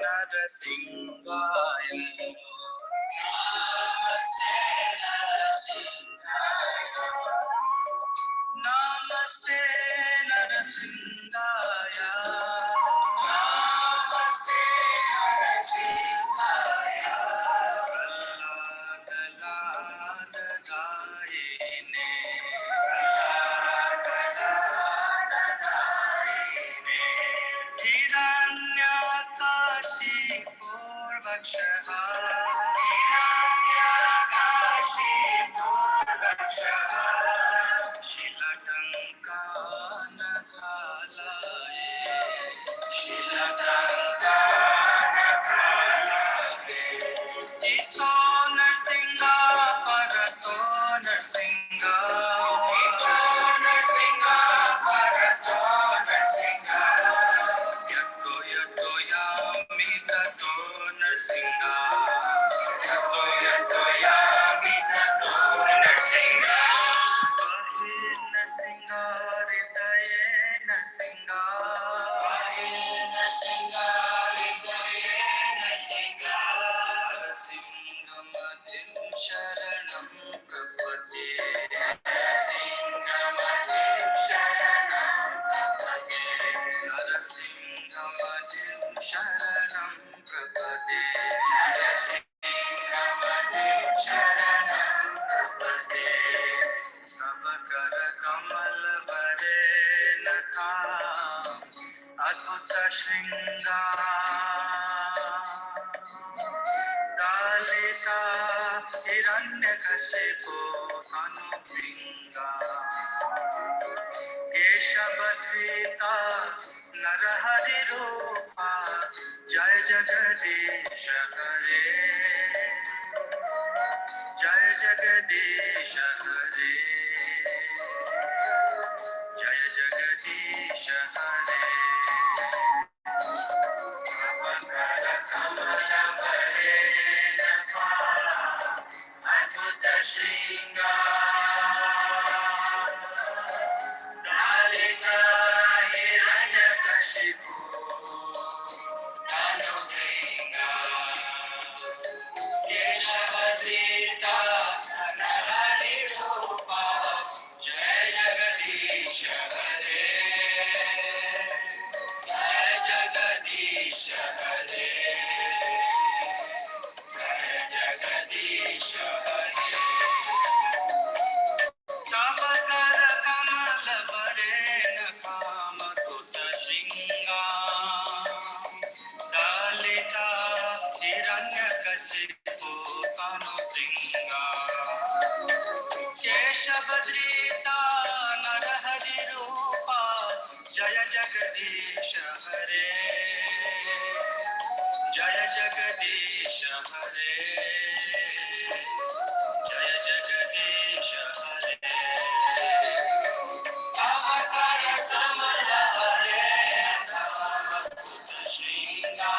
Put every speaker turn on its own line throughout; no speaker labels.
नरसिंहाय नमस्ते नरसिंहाय नमस्ते नरसिंहाय नमस्ते नरसिंहाय प्रह्लाददायिने हिरण्यकाशिपूर्वक्षः शिलटङ्कानखालये इतो नरसिंह परतो नरसिंह परतो नरसिंह यतो यतो यामि ततो नरसिंह यतो यामि ततो नरसिंह पाहि नरसिंह हृदये नरसिंह पाहि नरसिंह हृदये नरसिंह नरसिंहमतिं शरणं प्रपद्ये नरसिंहमतिं शरणं प्रपद्ये नरसिंहमतिं शरणं प्रपद्ये नरसिंहमतिं शरणं प्रपद्ये तव कर कमल वरे नखा अद्भुत दालिका हिरण्यकशिपो अनुपिंगा केशवधृता नरहरि रूपा जय जगदीश हरे जय जगदीश हरे जय जगदीश हरे कमल वरे नखा अद्भुत दालिका हिरण्यकशिपो अनुपिंगा केशवधृता नरहरि रूपा जय जगदीश हरे जय जगदीश हरे जय जगदीश हरे तव कर कमल वरे नखामकुट श्रृंगा दालिका हिरण्यकशिपो अनुपिंगा केशवधृता नरहरि रूपा जय जगदीश हरे जय जगदीश हरे जय जगदीश हरे अवतार कमल वरे नखामकुट श्रृंगा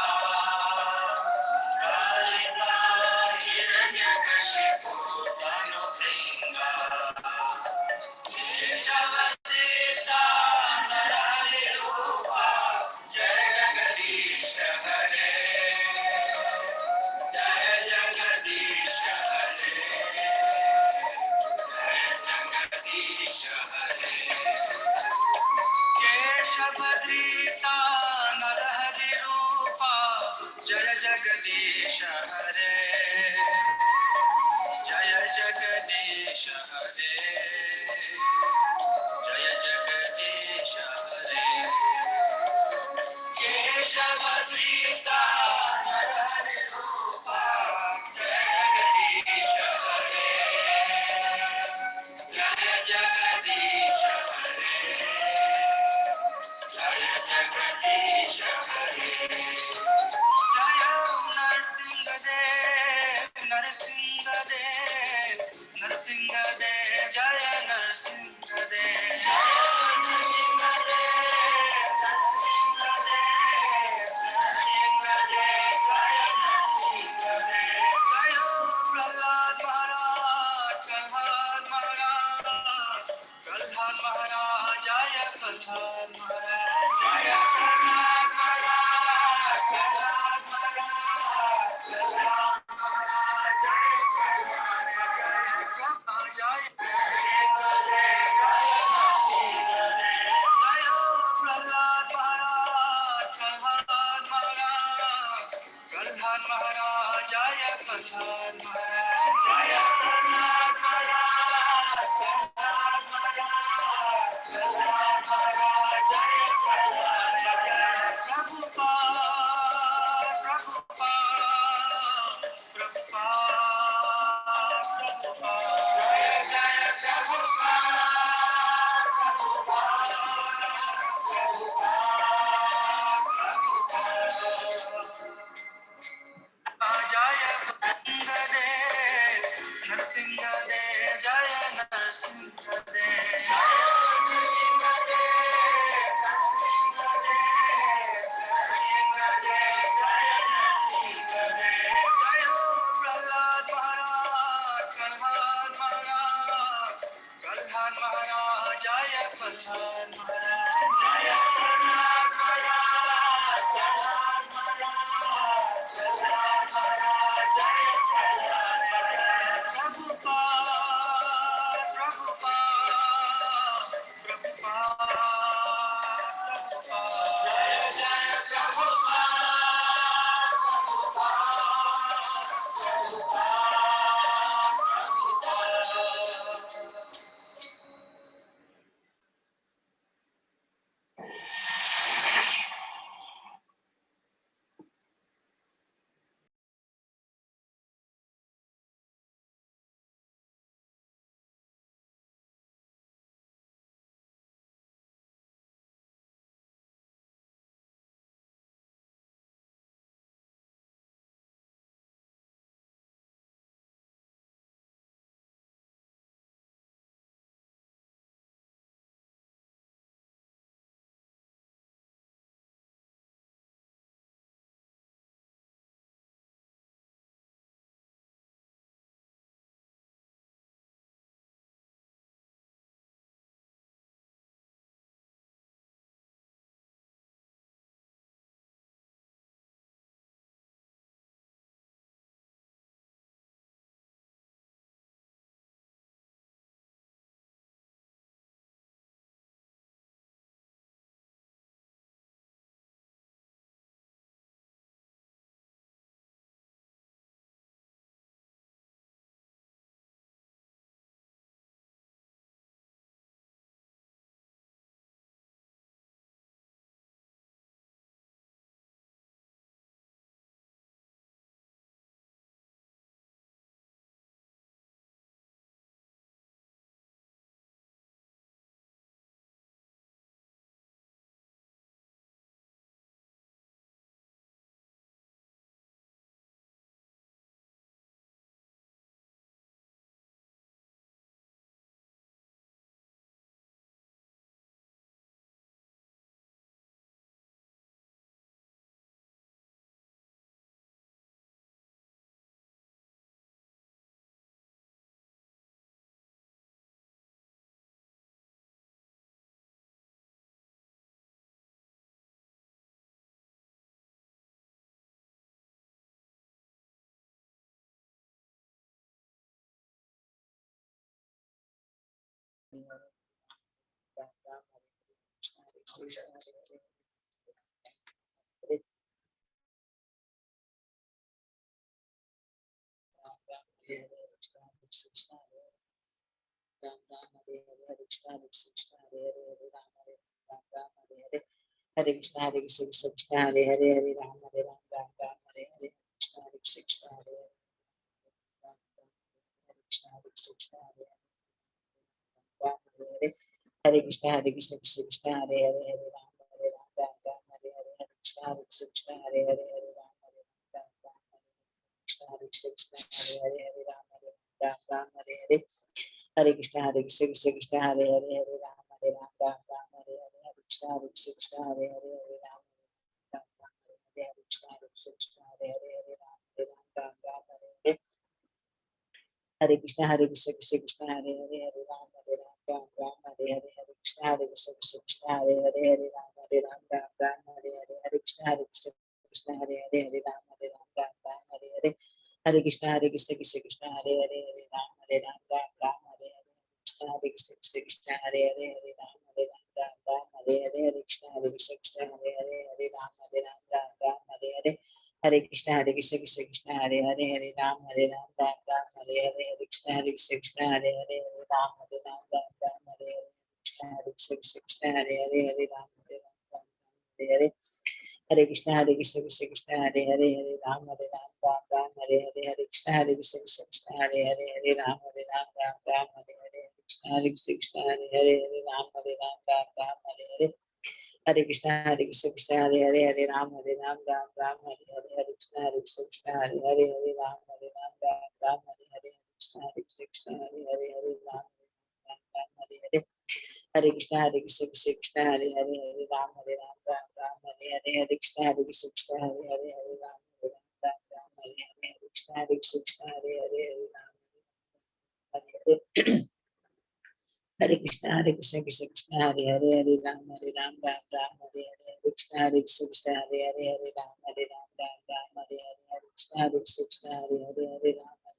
दालिका हिरण्यकशिपो अनुपिंगा केशवधृता नरहरि रूपा जय जगदीश हरे जय जगदीश हरे जय जगदीश हरे केशवधृता नरहरि रूपा जय जगदीश हरे जय जगदीश हरे जय जगदीश हरे केशवधृता नरहरि रूपा जय जगदीश हरे जय जगदीश हरे जय जगदीश हरे जय नरसिंह देव नरसिंह देव नरसिंह देव जय नरसिंह देव नरसिंह देव नरसिंह देव नरसिंह देव जय नरसिंह देव जय प्रह्लाद महाराज प्रह्लाद महाराज प्रह्लाद महाराज जय प्रह्लाद महाराज जय प्रह्लाद महाराज प्रह्लाद प्रहलाद महाराज जय प्रहलाद महाराज प्रहलाद महाराज प्रहलाद महाराज जय प्रहलाद महाराज प्रभुपाद जय जय नरसिंहदेव जय प्रहलाद महाराज प्रहलाद महाराज जय प्रहलाद महाराज जय प्रहलाद महाराज प्रहलाद महाराज प्रहलाद महाराज जय प्रहलाद महाराज जय जय
Hare Krishna, Hare Krishna, Hare Hare, Hare Ram, Hare Ram, Ram Ram, Hare Hare, Krishna, Hare Krishna, Hare Krishna, Hare Krishna, Hare Ram, Hare Hare, Hare Krishna, Hare Krishna, Krishna, Hare Hare, Hare Ram, Hare Ram, Ram Ram, Hare Hare, Hare Krishna, Hare Krishna, Hare Hare, Hare Ram, Hare Ram, Ram Ram, Krishna, Hare Krishna, Hare Hare, Hare Ram, Hare Ram, Ram Hare Hare, Hare Krishna, Hare Krishna, Krishna, Hare Hare, Hare Ram, Hare Ram, Ram Ram, Hare Hare, Hare Krishna, Hare Krishna, Hare Hare, Hare Ram, Hare Krishna, Hare Krishna, Hare Hare, Hare Ram, Hare Ram, Ram Ram, Hare Hare, Hare Krishna, Hare Krishna, Krishna, Hare Hare, Hare Ram, Hare Ram, Ram Ram, Hare Hare, Hare Krishna, Hare Krishna, Krishna, Hare Hare, Hare Ram, Hare Ram, Ram Ram, Hare Hare, Hare Krishna, Hare Krishna, Krishna, Hare Hare, Hare Ram, Hare Ram, Ram Ram, Hare Hare, Hare Krishna, Hare Krishna, Krishna, Hare Hare, Hare Ram, Hare Ram, Ram Ram, Hare Hare, Krishna, Hare Krishna, Krishna, Hare Hare, Hare Ram, Hare Ram, Ram Ram, Hare Hare, Hare Krishna, Hare Krishna, Krishna, Hare Hare, Hare Ram, Hare Ram, Ram Ram, Hare Hare, Hare Krishna Krishna Krishna Hare Hare Hare Ram Ram Ram Hare Hare Hare Krishna Krishna Hare Hare Hare Ram Ram Ram Hare Hare Hare Krishna Krishna Hare Hare Hare Ram Ram Hare Hare Hare Krishna Krishna Krishna Hare Hare Hare Ram Ram Ram Hare Hare Hare Krishna Krishna Krishna Hare Hare Hare Ram Ram Ram Hare Hare Krishna Krishna Hare Hare Hare Ram Ram Ram Hare Hare Hare Krishna Krishna Hare Hare Hare Ram Ram Ram Hare Hare Hare Krishna Krishna Hare Hare Hare Ram Ram Ram Hare Hare Krishna Krishna Hare Hare Hare Ram Ram Hare Hare Hare Krishna Krishna Hare Hare Hare Ram Ram Hare Hare Hare Krishna Krishna Hare Hare Hare Ram Ram Hare Hare Krishna Krishna Hare Hare Hare Ram Hare Hare Hare Krishna Krishna Krishna Hare Hare Hare Ram Ram Ram Hare Hare Krishna Krishna Hare Hare Hare Ram Ram Ram Hare Hare Krishna Krishna Hare Hare Hare Ram Ram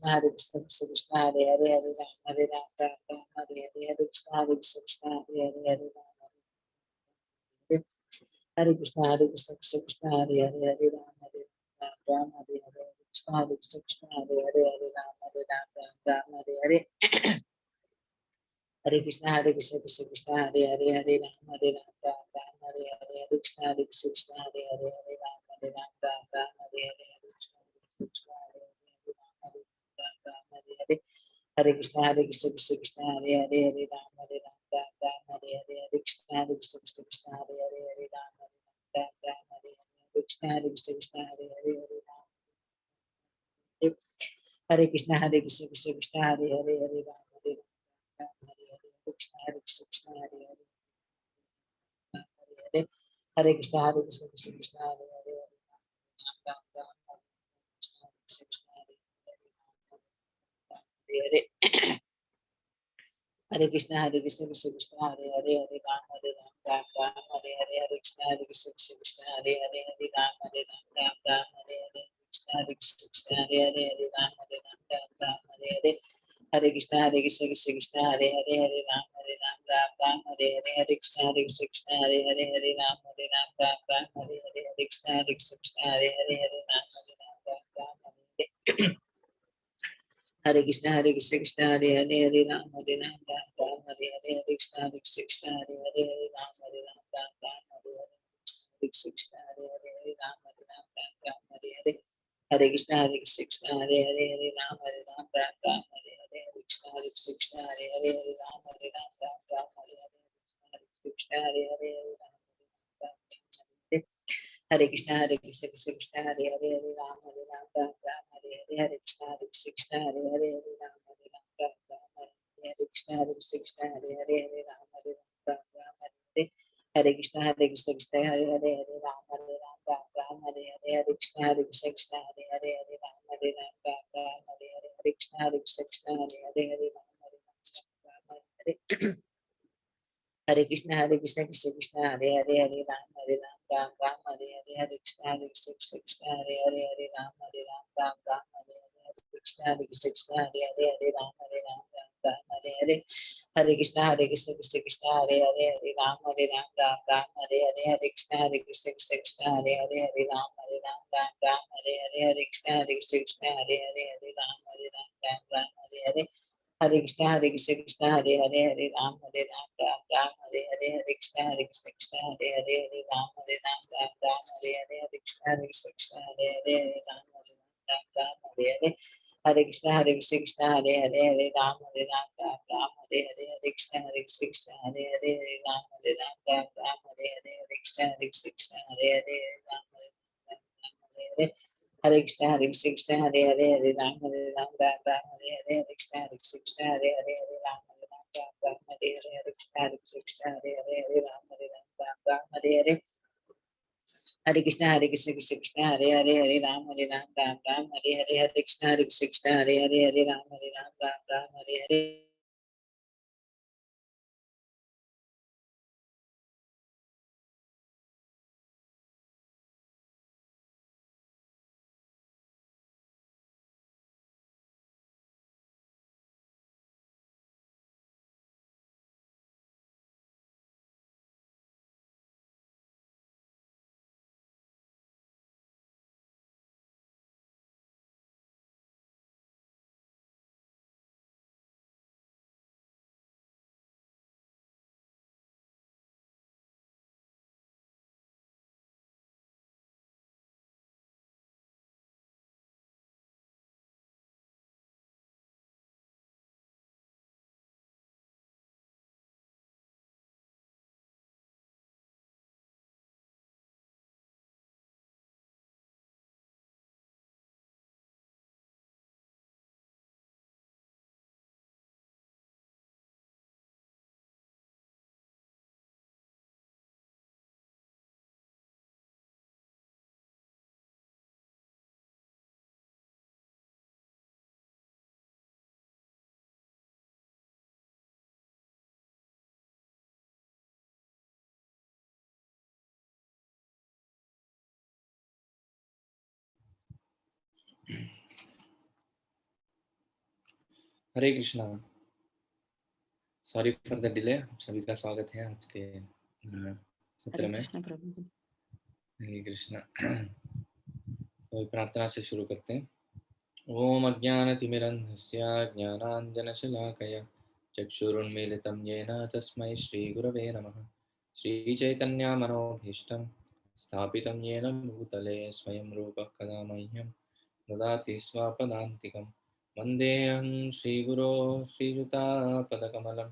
Hare Krishna Krishna Hare Hare Hare Ram Ram Hare Hare Krishna Krishna Hare Hare Hare Hare Krishna Krishna Hare Hare Hare Ram Ram Hare Hare Krishna Krishna Hare Hare Hare Ram Ram Hare Hare Hare Krishna Krishna Krishna Hare Hare Hare Ram Ram Hare Hare Hare Krishna Krishna Hare Hare Hare Ram Ram Hare Hare Hare Krishna Krishna Hare Hare Krishna Krishna Hare Hare Hare Ram Ram Hare Hare Hare Krishna Krishna Hare Hare Hare Ram Ram Hare Hare Krishna Krishna Hare Hare Hare Ram Hare Krishna Krishna Hare Hare Hare Ram Ram Hare Hare Krishna Krishna Hare Hare Hare Hare Krishna Krishna Hare Hare Hare Ram Ram Krishna Hare Hare Krishna Krishna Hare Hare Hare Ram Ram Hare Hare Hare Krishna Krishna Hare Hare Hare Ram Ram Hare Hare Krishna Krishna Hare Hare Hare Ram Ram Hare Hare Hare Krishna Krishna Hare Hare Hare Ram Ram Hare Hare Hare Krishna Krishna Hare Hare Hare Ram Ram Hare Hare Hare Krishna Krishna Hare Hare Hare Ram Ram Hare Hare Hare Krishna Krishna Hare Hare Hare Ram Ram Hare Hare Hare Krishna Krishna Hare Hare Hare Ram Ram Hare Hare Krishna Hare Hare Ram Ram Hare Hare Hare Krishna Krishna Hare Hare Hare Ram Ram Hare Hare Krishna Krishna Hare Hare Hare Ram Ram Hare Hare Krishna Hare Hare Ram Hare Krishna Krishna Hare Hare Hare Ram Ram Hare Hare Hare Krishna Krishna Hare Hare Hare Ram Ram Hare Krishna Krishna Hare Hare Hare Ram Hare Hare Krishna Krishna Hare Hare Hare Ram Ram Hare Hare Hare Krishna Krishna Hare Hare Hare Ram Ram Hare Hare Krishna Krishna Hare Hare Hare Ram Hare Hare Krishna Krishna Krishna Hare Hare Hare Ram Ram Hare Hare Hare Krishna Krishna Hare Hare Hare Ram Ram Hare Hare Krishna Krishna Hare Hare Hare Ram Ram Hare Hare Hare Krishna Krishna Hare Hare Hare Ram Ram Hare Hare Hare Krishna Krishna Hare Hare Hare Ram Ram Hare Hare Hare Krishna Krishna Hare Hare Hare Ram Ram Hare Hare Hare Krishna Hare Hare Hare Ram Ram Hare Hare Hare Krishna Krishna Hare Hare Hare Ram Ram Hare Hare Hare Krishna Krishna Hare Hare Hare Ram Ram Hare Hare Hare Krishna Krishna Hare Hare Hare Ram Ram Hare Hare Hare Krishna Krishna Hare Hare Hare Ram Ram Hare Hare Hare Krishna Krishna Hare Hare Hare Ram Hare Hare Krishna Krishna Hare Hare Hare Ram Ram Hare Hare Hare Krishna Krishna Hare Hare Hare Ram Ram Hare Hare Hare Krishna Krishna Hare Hare Hare Ram Ram Hare Hare Hare Krishna Krishna Hare Hare Hare Ram Ram Hare Hare Hare Krishna Krishna Hare Hare Hare Ram Ram Hare Hare
Hare Krishna. Sorry for the delay. आप सभी का स्वागत है आज के सत्र
हरे
में।
कृष्ण प्रभु जी।
हरे कृष्णा। तो प्रार्थना से शुरू करते हैं। ओम अज्ञानतिमिरन्धस्य ज्ञानाञ्जनशलाकया चक्षुरुन्मीलितं येन तस्मै श्रीगुरवे नमः। श्रीचैतन्यमनोभीष्टं स्थापितं येन भूतले स्वयं रूपः कदा मह्यं ददाति स्वपदान्तिकं। वन्देऽहं श्रीगुरो श्रीयुतापदकमलं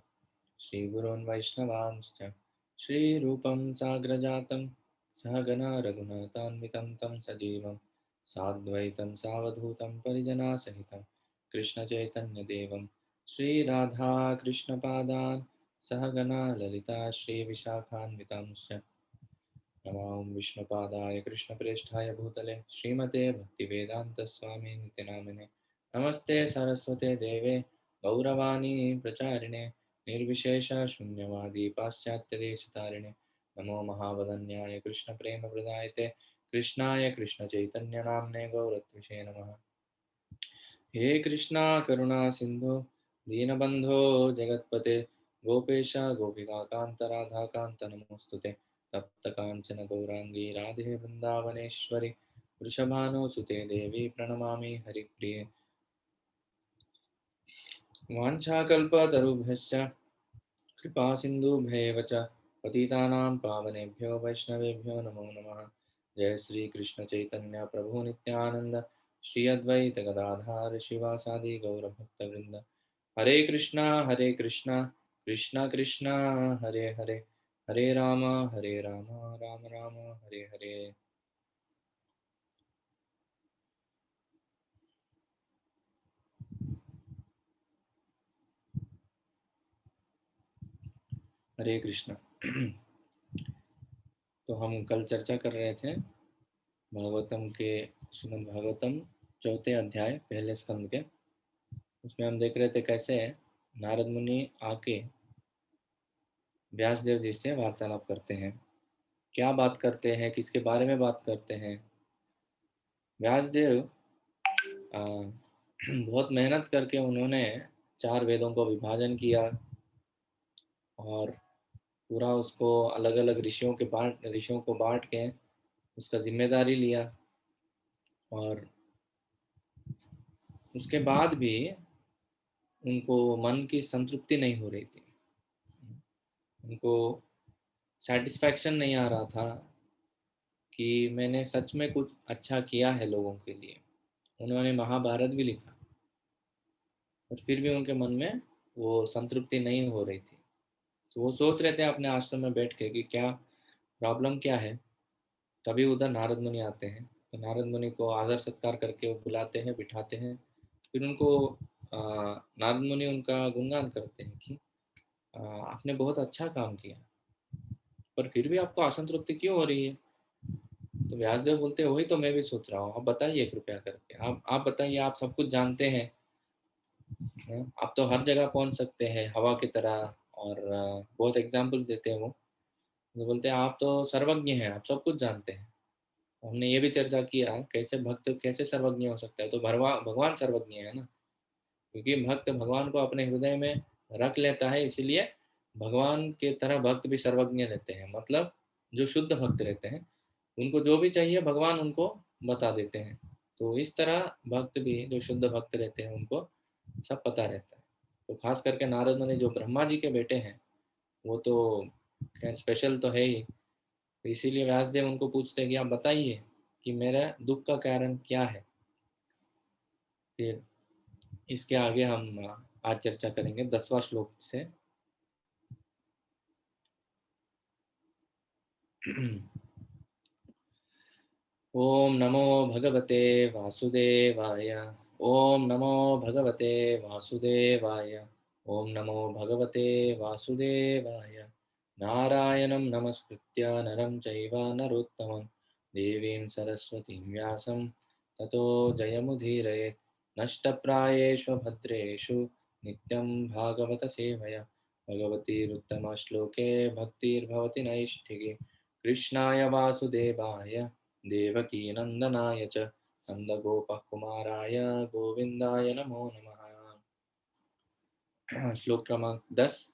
श्रीगुरून् वैष्णवांश्च श्रीरूपं साग्रजातं सहगणा रघुनाथान्वितं तं सजीवं साद्वैतं सावधूतं परिजनासहितं कृष्णचैतन्यदेवं श्रीराधाकृष्णपादान् सहगणा ललिता श्रीविशाखान्वितांश्च नमां विष्णुपादाय कृष्णप्रेष्ठाय भूतले श्रीमते भक्तिवेदान्तस्वामी नित्यनामिने नमस्ते सरस्वते देवे गौरवाणी प्रचारिणे निर्विशेष शून्यवादी पाश्चात्यदेशतारिणे नमो महावदन्याय कृष्णप्रेमप्रदायते कृष्णाय कृष्णचैतन्यनाम्ने गौरत्विषे नमः। हे कृष्णा करुणा सिंधु दीनबंधो जगत्पते गोपेश गोपिकान्त राधाकान्त नमोस्तुते तप्त कांचन गौरांगी राधे वृंदावनेश्वरी वृषभानुसुते देवी प्रणमामि हरिप्रिये। वाञ्छाकल्पतरुभ्यश्च कृपा सिन्धुभ्येव च पतितानां पावनेभ्यो वैष्णवेभ्यो नमो नमः। जय श्री कृष्ण चैतन्य प्रभु नित्यानंद श्री अद्वैत गदाधार शिवासादि गौरभक्तवृंद। हरे कृष्णा कृष्णा कृष्णा हरे हरे हरे राम राम राम हरे हरे। हरे कृष्णा। तो हम कल चर्चा कर रहे थे भागवतम के श्रीमद् भागवतम चौथे अध्याय पहले स्कंद के। उसमें हम देख रहे थे कैसे नारद मुनि आके व्यासदेव जी से वार्तालाप करते हैं, क्या बात करते हैं, किसके बारे में बात करते हैं। व्यासदेव बहुत मेहनत करके उन्होंने 4 वेदों को विभाजन किया और पूरा उसको अलग अलग ऋषियों को बांट के उसका जिम्मेदारी लिया। और उसके बाद भी उनको मन की संतृप्ति नहीं हो रही थी, उनको सेटिस्फैक्शन नहीं आ रहा था कि मैंने सच में कुछ अच्छा किया है लोगों के लिए। उन्होंने महाभारत भी लिखा और फिर भी उनके मन में वो संतृप्ति नहीं हो रही थी। तो वो सोच रहे थे अपने आश्रम में बैठ के कि क्या प्रॉब्लम क्या है। तभी उधर नारद मुनि आते हैं। तो नारद मुनि को आदर सत्कार करके वो बुलाते हैं, बिठाते हैं। फिर उनको नारद मुनि उनका गुणगान करते हैं कि आपने बहुत अच्छा काम किया, पर फिर भी आपको असंतृप्ति क्यों हो रही है। तो व्यासदेव बोलते हैं वही तो मैं भी सोच रहा हूँ, आप बताइए कृपया करके, आप बताइए, आप सब कुछ जानते हैं। आप तो हर जगह पहुंच सकते हैं हवा की तरह। और बहुत एग्जाम्पल्स देते हैं वो। तो बोलते हैं आप तो सर्वज्ञ हैं, आप सब कुछ जानते हैं। हमने ये भी चर्चा किया कैसे भक्त कैसे सर्वज्ञ हो सकता है। तो भगवान सर्वज्ञ है ना, क्योंकि भक्त भगवान को अपने हृदय में रख लेता है, इसीलिए भगवान के तरह भक्त भी सर्वज्ञ रहते हैं। मतलब जो शुद्ध भक्त रहते हैं उनको जो भी चाहिए भगवान उनको बता देते हैं। तो इस तरह भक्त भी जो शुद्ध भक्त रहते हैं उनको सब पता रहता है। तो खास करके नारद मुनि जो ब्रह्मा जी के बेटे हैं वो तो खैर स्पेशल तो है ही। तो इसीलिए व्यासदेव उनको पूछते हैं कि आप बताइए कि मेरा दुख का कारण क्या है। फिर इसके आगे हम आज चर्चा करेंगे 10वां श्लोक से। ओम नमो भगवते वासुदेवाय। ओम नमो भगवते वासुदेवाय। ओम नमो भगवते वासुदेवाय। नारायणं नमस्कृत्य नरं चैव नरोत्तमं देवीं सरस्वतीं व्यासं ततो जयमुदीरयेत्। नष्टप्रायेषु भद्रेषु नित्यं भागवत सेवया भगवतीरुत्तमश्लोके भक्तिर्भवति नैष्ठिकी। कृष्णाय वासुदेवाय देवकीनन्दनाय च नन्दगोपकुमाराय गोविन्दाय नमो नमः। श्लोक क्रमांक 10।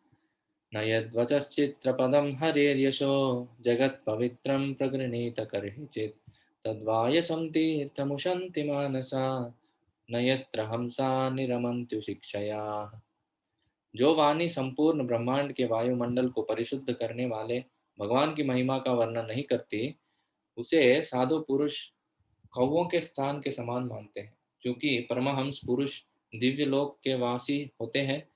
न यद्वचश्चित्रपदं हरेर्यशो जगत्पवित्रं प्रगृणीत कर्हिचित् तद्वायसं तीर्थमुशन्ति मानसा न यत्र हंसा निरमन्त्यु शिक्षया। जो वाणी संपूर्ण ब्रह्मांड के वायुमंडल को परिशुद्ध करने वाले भगवान की महिमा का वर्णन नहीं करती, उसे साधु पुरुष कौवों के स्थान के समान मानते हैं। क्योंकि परमहंस पुरुष दिव्य लोक के वासी होते हैं,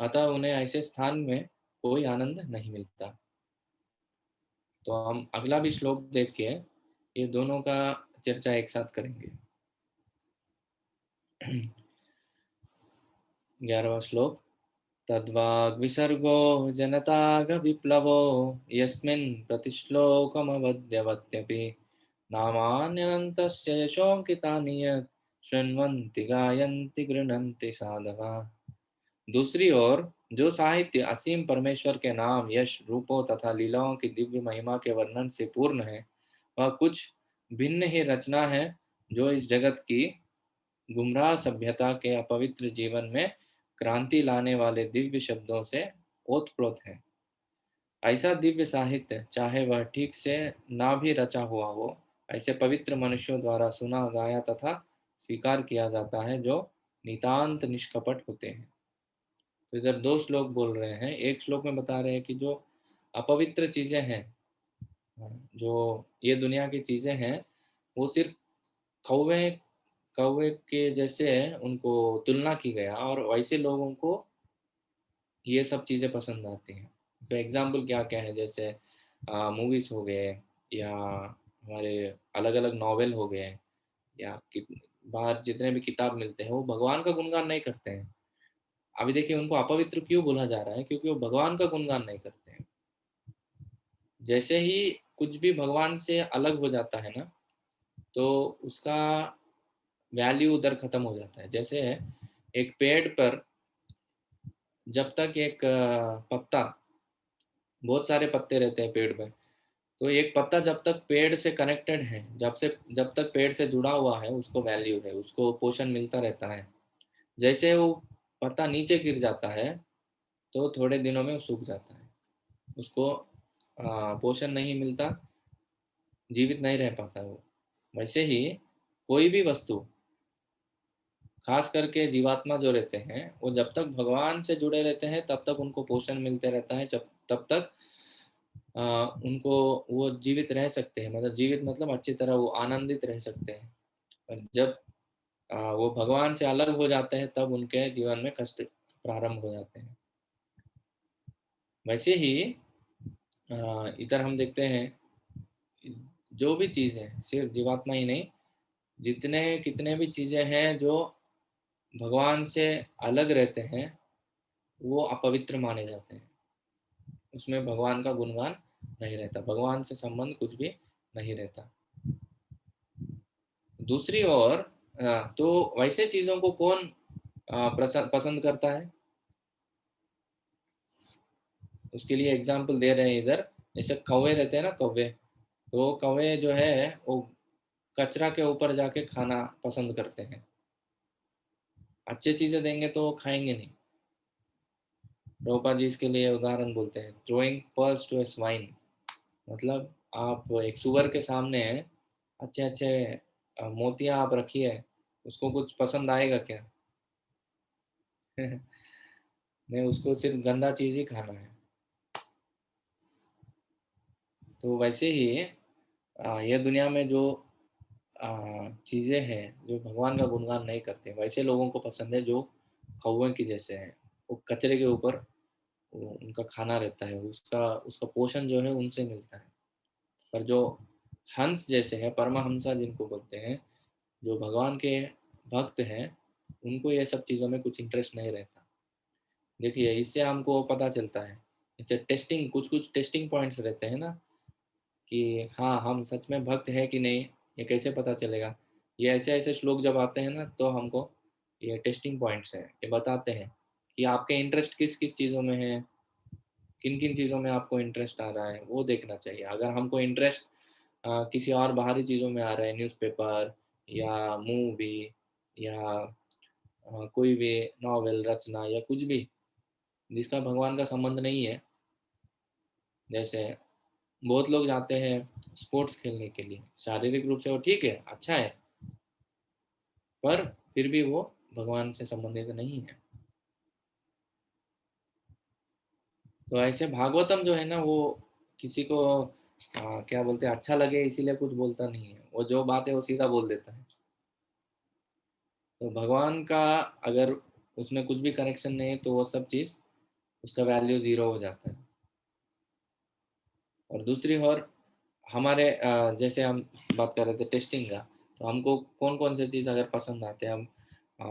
अतः उन्हें ऐसे स्थान में कोई आनंद नहीं मिलता। तो हम अगला भी श्लोक देख के ये दोनों का चर्चा एक साथ करेंगे। 11वां श्लोक। तद्वाग्विसर्गो जनतागविप्लवो यस्मिन् प्रतिश्लोकमवद्यवत्यपि नामान्यनन्तस्य यशोऽङ्कितानि यत् शृण्वन्ति गायन्ति गृह्णन्ति साधवा। दूसरी ओर जो साहित्य असीम परमेश्वर के नाम, यश, रूपों तथा लीलाओं की दिव्य महिमा के वर्णन से पूर्ण है, वह कुछ भिन्न ही रचना है जो इस जगत की गुमराह सभ्यता के अपवित्र जीवन में क्रांति लाने वाले दिव्य शब्दों से ओतप्रोत है। ऐसा दिव्य साहित्य, चाहे वह ठीक से ना भी रचा हुआ हो, ऐसे पवित्र मनुष्यों द्वारा सुना, गाया तथा स्वीकार किया जाता है जो नितांत निष्कपट होते हैं। तो इधर दो श्लोक बोल रहे हैं। एक श्लोक में बता रहे हैं कि जो अपवित्र चीजें हैं, जो ये दुनिया की चीजें हैं, वो सिर्फ कौवे कौवे के जैसे उनको तुलना की गया और वैसे लोगों को ये सब चीज़ें पसंद आती हैं। तो एग्जाम्पल क्या क्या है, जैसे मूवीज़ हो गए या हमारे अलग अलग नॉवेल हो गए या बाहर जितने भी किताब मिलते हैं, वो भगवान का गुणगान नहीं करते हैं। अभी देखिए उनको अपवित्र क्यों बोला जा रहा है, क्योंकि वो भगवान का गुणगान नहीं करते हैं। जैसे ही कुछ भी भगवान से अलग हो जाता है ना, तो उसका वैल्यू उधर खत्म हो जाता है। जैसे एक पेड़ पर जब तक एक पत्ता, बहुत सारे पत्ते रहते हैं पेड़ में, तो एक पत्ता जब तक पेड़ से कनेक्टेड है, जब तक पेड़ से जुड़ा हुआ है, उसको वैल्यू है, उसको पोषण मिलता रहता है। जैसे वो पत्ता नीचे गिर जाता है तो थोड़े दिनों में वो सूख जाता है, उसको पोषण नहीं मिलता, जीवित नहीं रह पाता वो। वैसे ही कोई भी वस्तु, खास करके जीवात्मा जो रहते हैं, वो जब तक भगवान से जुड़े रहते हैं तब तक उनको पोषण मिलते रहता है, जब तब तक उनको वो जीवित रह सकते हैं। मतलब जीवित मतलब अच्छी तरह वो आनंदित रह सकते हैं। और जब वो भगवान से अलग हो जाते हैं तब उनके जीवन में कष्ट प्रारंभ हो जाते हैं। वैसे ही इधर हम देखते हैं, जो भी चीज़ है, सिर्फ जीवात्मा ही नहीं, जितने कितने भी चीज़ें हैं जो भगवान से अलग रहते हैं, वो अपवित्र माने जाते हैं। उसमें भगवान का गुणगान नहीं रहता, भगवान से संबंध कुछ भी नहीं रहता। दूसरी ओर तो वैसे चीज़ों को कौन पसंद करता है, उसके लिए एग्जाम्पल दे रहे हैं इधर। जैसे कौवे रहते हैं ना, कौवे, तो कौवे जो है वो कचरा के ऊपर जाके खाना पसंद करते हैं। अच्छी चीज़ें देंगे तो वो खाएंगे नहीं। प्रभुपाद जी इसके लिए उदाहरण बोलते हैं, throwing pearls to a swine. मतलब आप एक सुअर के सामने अच्छे अच्छे मोतियां आप रखिए, उसको कुछ पसंद आएगा क्या? नहीं, उसको सिर्फ गंदा चीज ही खाना है। तो वैसे ही ये दुनिया में जो चीजें हैं जो भगवान का गुणगान नहीं करते, वैसे लोगों को पसंद है जो कौवे की जैसे हैं। वो कचरे के ऊपर उनका खाना रहता है, उसका उसका पोषण जो है उनसे मिलता है। पर जो हंस जैसे है, परमहंसा जिनको बोलते हैं, जो भगवान के भक्त हैं, उनको ये सब चीज़ों में कुछ इंटरेस्ट नहीं रहता। देखिए इससे हमको पता चलता है, जैसे टेस्टिंग, कुछ कुछ टेस्टिंग पॉइंट्स रहते हैं ना, कि हाँ हम सच में भक्त है कि नहीं, ये कैसे पता चलेगा। ये ऐसे ऐसे श्लोक जब आते हैं ना, तो हमको ये टेस्टिंग पॉइंट्स हैं, ये बताते हैं कि आपके इंटरेस्ट किस किस चीज़ों में है, किन किन चीज़ों में आपको इंटरेस्ट आ रहा है, वो देखना चाहिए। अगर हमको इंटरेस्ट किसी और बाहरी चीज़ों में आ रहा है, न्यूज़पेपर या मूवी या कोई भी नॉवेल रचना या कुछ भी, जिसका भगवान का संबंध नहीं है। जैसे बहुत लोग जाते हैं स्पोर्ट्स खेलने के लिए, शारीरिक रूप से वो ठीक है, अच्छा है, पर फिर भी वो भगवान से संबंधित नहीं है। तो ऐसे भागवतम जो है ना, वो किसी को क्या बोलते हैं, अच्छा लगे इसीलिए कुछ बोलता नहीं है, वो जो बात है वो सीधा बोल देता है। तो भगवान का अगर उसमें कुछ भी करेक्शन नहीं है तो वो सब चीज़, उसका वैल्यू ज़ीरो हो जाता है। और दूसरी ओर हमारे जैसे हम बात कर रहे थे टेस्टिंग का, तो हमको कौन कौन से चीज़ अगर पसंद आते हैं, हम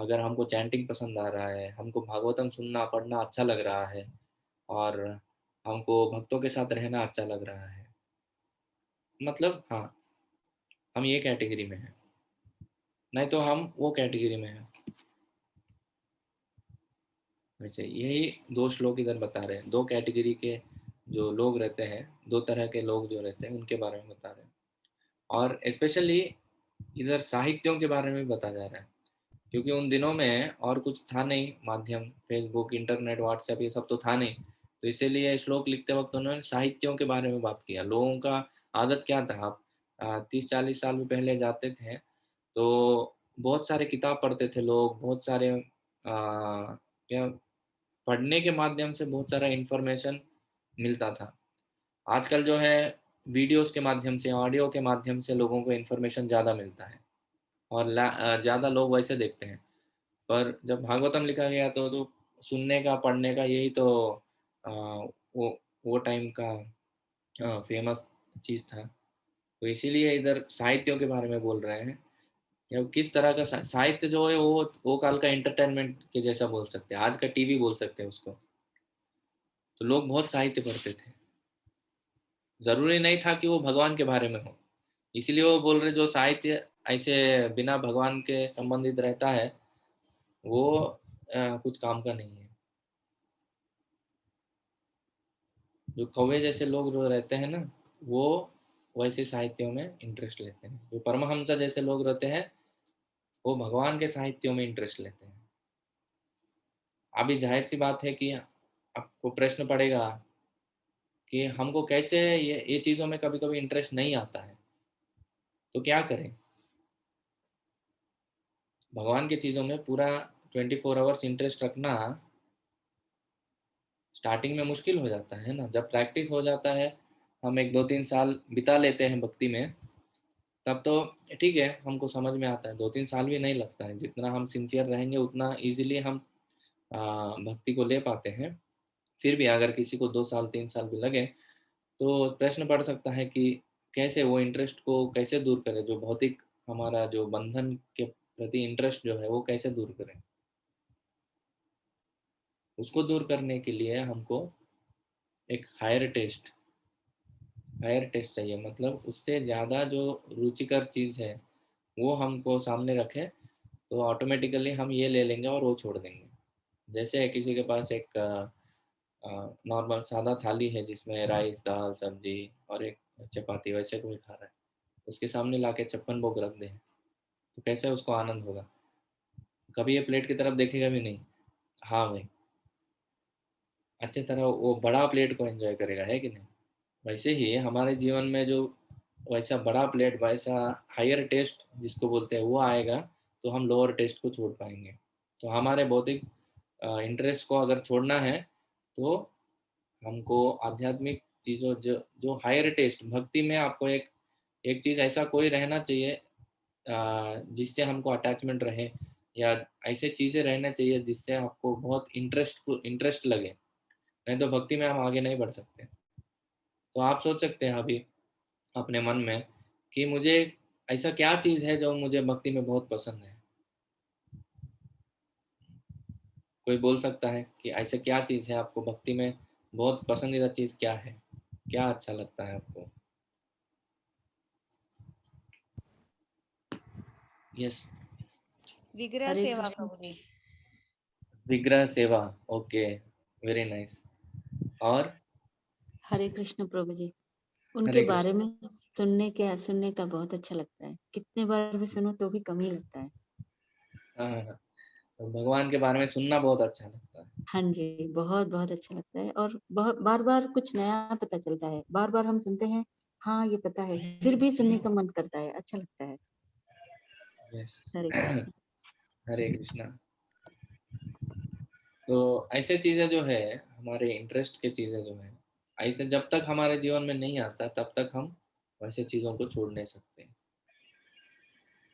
अगर हमको चैंटिंग पसंद आ रहा है, हमको भागवतम सुनना पढ़ना अच्छा लग रहा है, और हमको भक्तों के साथ रहना अच्छा लग रहा है, मतलब हाँ, हम ये कैटेगरी में हैं, नहीं तो हम वो कैटेगरी में हैं। वैसे यही दो श्लोक इधर बता रहे हैं, दो कैटेगरी के जो लोग रहते हैं, दो तरह के लोग जो रहते हैं उनके बारे में बता रहे हैं। और स्पेशली इधर साहित्यों के बारे में बताया जा रहा है, क्योंकि उन दिनों में और कुछ था नहीं माध्यम, फेसबुक, इंटरनेट, व्हाट्सएप ये सब तो था नहीं। तो इसीलिए श्लोक लिखते वक्त उन्होंने साहित्यों के बारे में बात किया। लोगों का आदत क्या था, आप 30-40 साल में पहले जाते थे तो बहुत सारे किताब पढ़ते थे लोग, बहुत सारे क्या, पढ़ने के माध्यम से बहुत सारा इंफॉर्मेशन मिलता था। आजकल जो है वीडियोस के माध्यम से, ऑडियो के माध्यम से लोगों को इंफॉर्मेशन ज़्यादा मिलता है, और ज़्यादा लोग वैसे देखते हैं। पर जब भागवतम लिखा गया तो सुनने का, पढ़ने का, यही तो आ, वो टाइम का फेमस चीज़ था। तो इसीलिए इधर साहित्यों के बारे में बोल रहे हैं, या किस तरह का साहित्य जो है वो काल का एंटरटेनमेंट के जैसा बोल सकते हैं, आज का टीवी बोल सकते हैं उसको। तो लोग बहुत साहित्य पढ़ते थे, जरूरी नहीं था कि वो भगवान के बारे में हो। इसीलिए वो बोल रहे जो साहित्य ऐसे बिना भगवान के संबंधित रहता है वो कुछ काम का नहीं है। जो कौवे जैसे लोग जो रहते हैं ना, वो वैसे साहित्यों में इंटरेस्ट लेते हैं। जो परमहंस जैसे लोग रहते हैं वो भगवान के साहित्यों में इंटरेस्ट लेते हैं। अभी जाहिर सी बात है कि आपको प्रश्न पड़ेगा कि हमको कैसे ये चीज़ों में कभी कभी इंटरेस्ट नहीं आता है, तो क्या करें। भगवान की चीज़ों में पूरा 24 आवर्स इंटरेस्ट रखना स्टार्टिंग में मुश्किल हो जाता है ना। जब प्रैक्टिस हो जाता है, हम 1-2-3 साल बिता लेते हैं भक्ति में, तब तो ठीक है, हमको समझ में आता है। 2-3 साल भी नहीं लगता है, जितना हम सिंसियर रहेंगे उतना इजीली हम भक्ति को ले पाते हैं। फिर भी अगर किसी को 2 साल 3 साल भी लगे तो प्रश्न पड़ सकता है कि कैसे वो इंटरेस्ट को कैसे दूर करें, जो भौतिक हमारा जो बंधन के प्रति इंटरेस्ट जो है वो कैसे दूर करें। उसको दूर करने के लिए हमको एक हायर टेस्ट चाहिए, मतलब उससे ज़्यादा जो रुचिकर चीज़ है वो हमको सामने रखें, तो ऑटोमेटिकली हम ये ले लेंगे और वो छोड़ देंगे। जैसे किसी के पास एक नॉर्मल सादा थाली है जिसमें राइस, दाल, सब्जी और एक चपाती, वैसे कोई खा रहा है, उसके सामने लाके 56 भोग रख दे, तो कैसे उसको आनंद होगा। कभी ये प्लेट की तरफ देखेगा भी नहीं। हाँ भाई, अच्छे तरह वो बड़ा प्लेट को एंजॉय करेगा, है कि नहीं। वैसे ही हमारे जीवन में जो वैसा बड़ा प्लेट, वैसा हायर टेस्ट जिसको बोलते हैं वो आएगा, तो हम लोअर टेस्ट को छोड़ पाएंगे। तो हमारे भौतिक इंटरेस्ट को अगर छोड़ना है तो हमको आध्यात्मिक चीज़ों, जो जो हायर टेस्ट भक्ति में, आपको एक एक चीज़ ऐसा कोई रहना चाहिए जिससे हमको अटैचमेंट रहे, या ऐसे चीज़ें रहना चाहिए जिससे आपको बहुत इंटरेस्ट लगे, नहीं तो भक्ति में हम आगे नहीं बढ़ सकते। तो आप सोच सकते हैं अभी अपने मन में कि मुझे ऐसा क्या चीज़ है जो मुझे भक्ति में बहुत पसंद है। कोई बोल सकता है कि ऐसा क्या चीज़ है आपको भक्ति में बहुत पसंदीदा चीज़, क्या है, क्या अच्छा लगता है आपको। यस।
विग्रह
हरे
सेवा
कृष्ण।
प्रभु जी।
विग्रह सेवा, ओके, वेरी नाइस। और
हरे कृष्ण प्रभु जी। उनके
हरे
बारे
कृष्ण।
में सुनने का बहुत अच्छा लगता है। कितने बार भी सुनो तो भी कम ही लगता है।
हाँ हाँ हाँ। तो भगवान के बारे में सुनना बहुत अच्छा लगता है।
हाँ जी, बहुत बहुत अच्छा लगता है और बहुत बार-बार कुछ नया पता चलता है। बार-बार हम सुनते हैं, हाँ, ये पता है, फिर भी सुनने का मन करता है, अच्छा लगता है।
यस।
हरे कृष्ण।
हरे कृष्णा। तो ऐसे चीजें जो है, हमारे इंटरेस्ट के चीजें जो है, ऐसे जब तक हमारे जीवन में नहीं आता तब तक हम वैसे चीजों को छोड़ नहीं सकते।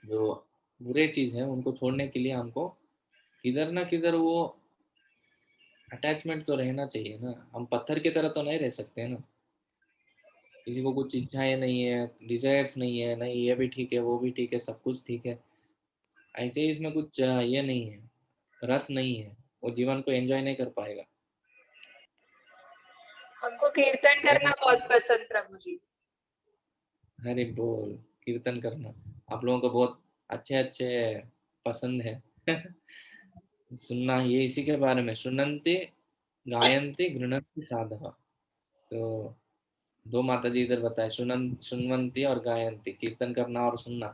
जो बुरे चीज है उनको छोड़ने के लिए हमको किधर ना किधर वो अटैचमेंट तो रहना चाहिए ना। हम पत्थर की तरह तो नहीं रह सकते ना। किसी को कुछ इच्छाएं नहीं है, डिजायर्स नहीं है, नहीं ये भी ठीक है वो भी ठीक है सब कुछ ठीक है, ऐसे ही इसमें कुछ ये नहीं है, रस नहीं है, वो जीवन को एंजॉय नहीं कर पाएगा।
हमको कीर्तन करना बहुत पसंद प्रभु जी।
हरे बोल, कीर्तन करना आप लोगों को बहुत अच्छे अच्छे पसंद है। सुनना, ये इसी के बारे में सुनन्ति गायन्ति गृणन्ति साधव। तो दो माता जी इधर बताए, सुनवंती और गायंती, कीर्तन करना और सुनना।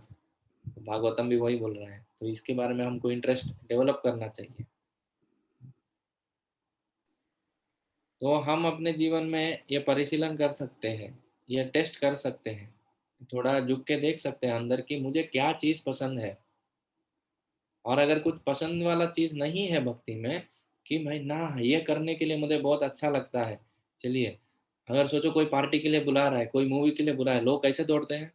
तो भागवतम भी वही बोल रहा है, तो इसके बारे में हमको इंटरेस्ट डेवलप करना चाहिए। तो हम अपने जीवन में ये परिशीलन कर सकते हैं, ये टेस्ट कर सकते हैं, थोड़ा झुक के देख सकते हैं अंदर की मुझे क्या चीज़ पसंद है। और अगर कुछ पसंद वाला चीज़ नहीं है भक्ति में, कि भाई ना ये करने के लिए मुझे बहुत अच्छा लगता है, चलिए। अगर सोचो कोई पार्टी के लिए बुला रहा है, कोई मूवी के लिए बुला रहा है, लोग कैसे दौड़ते हैं,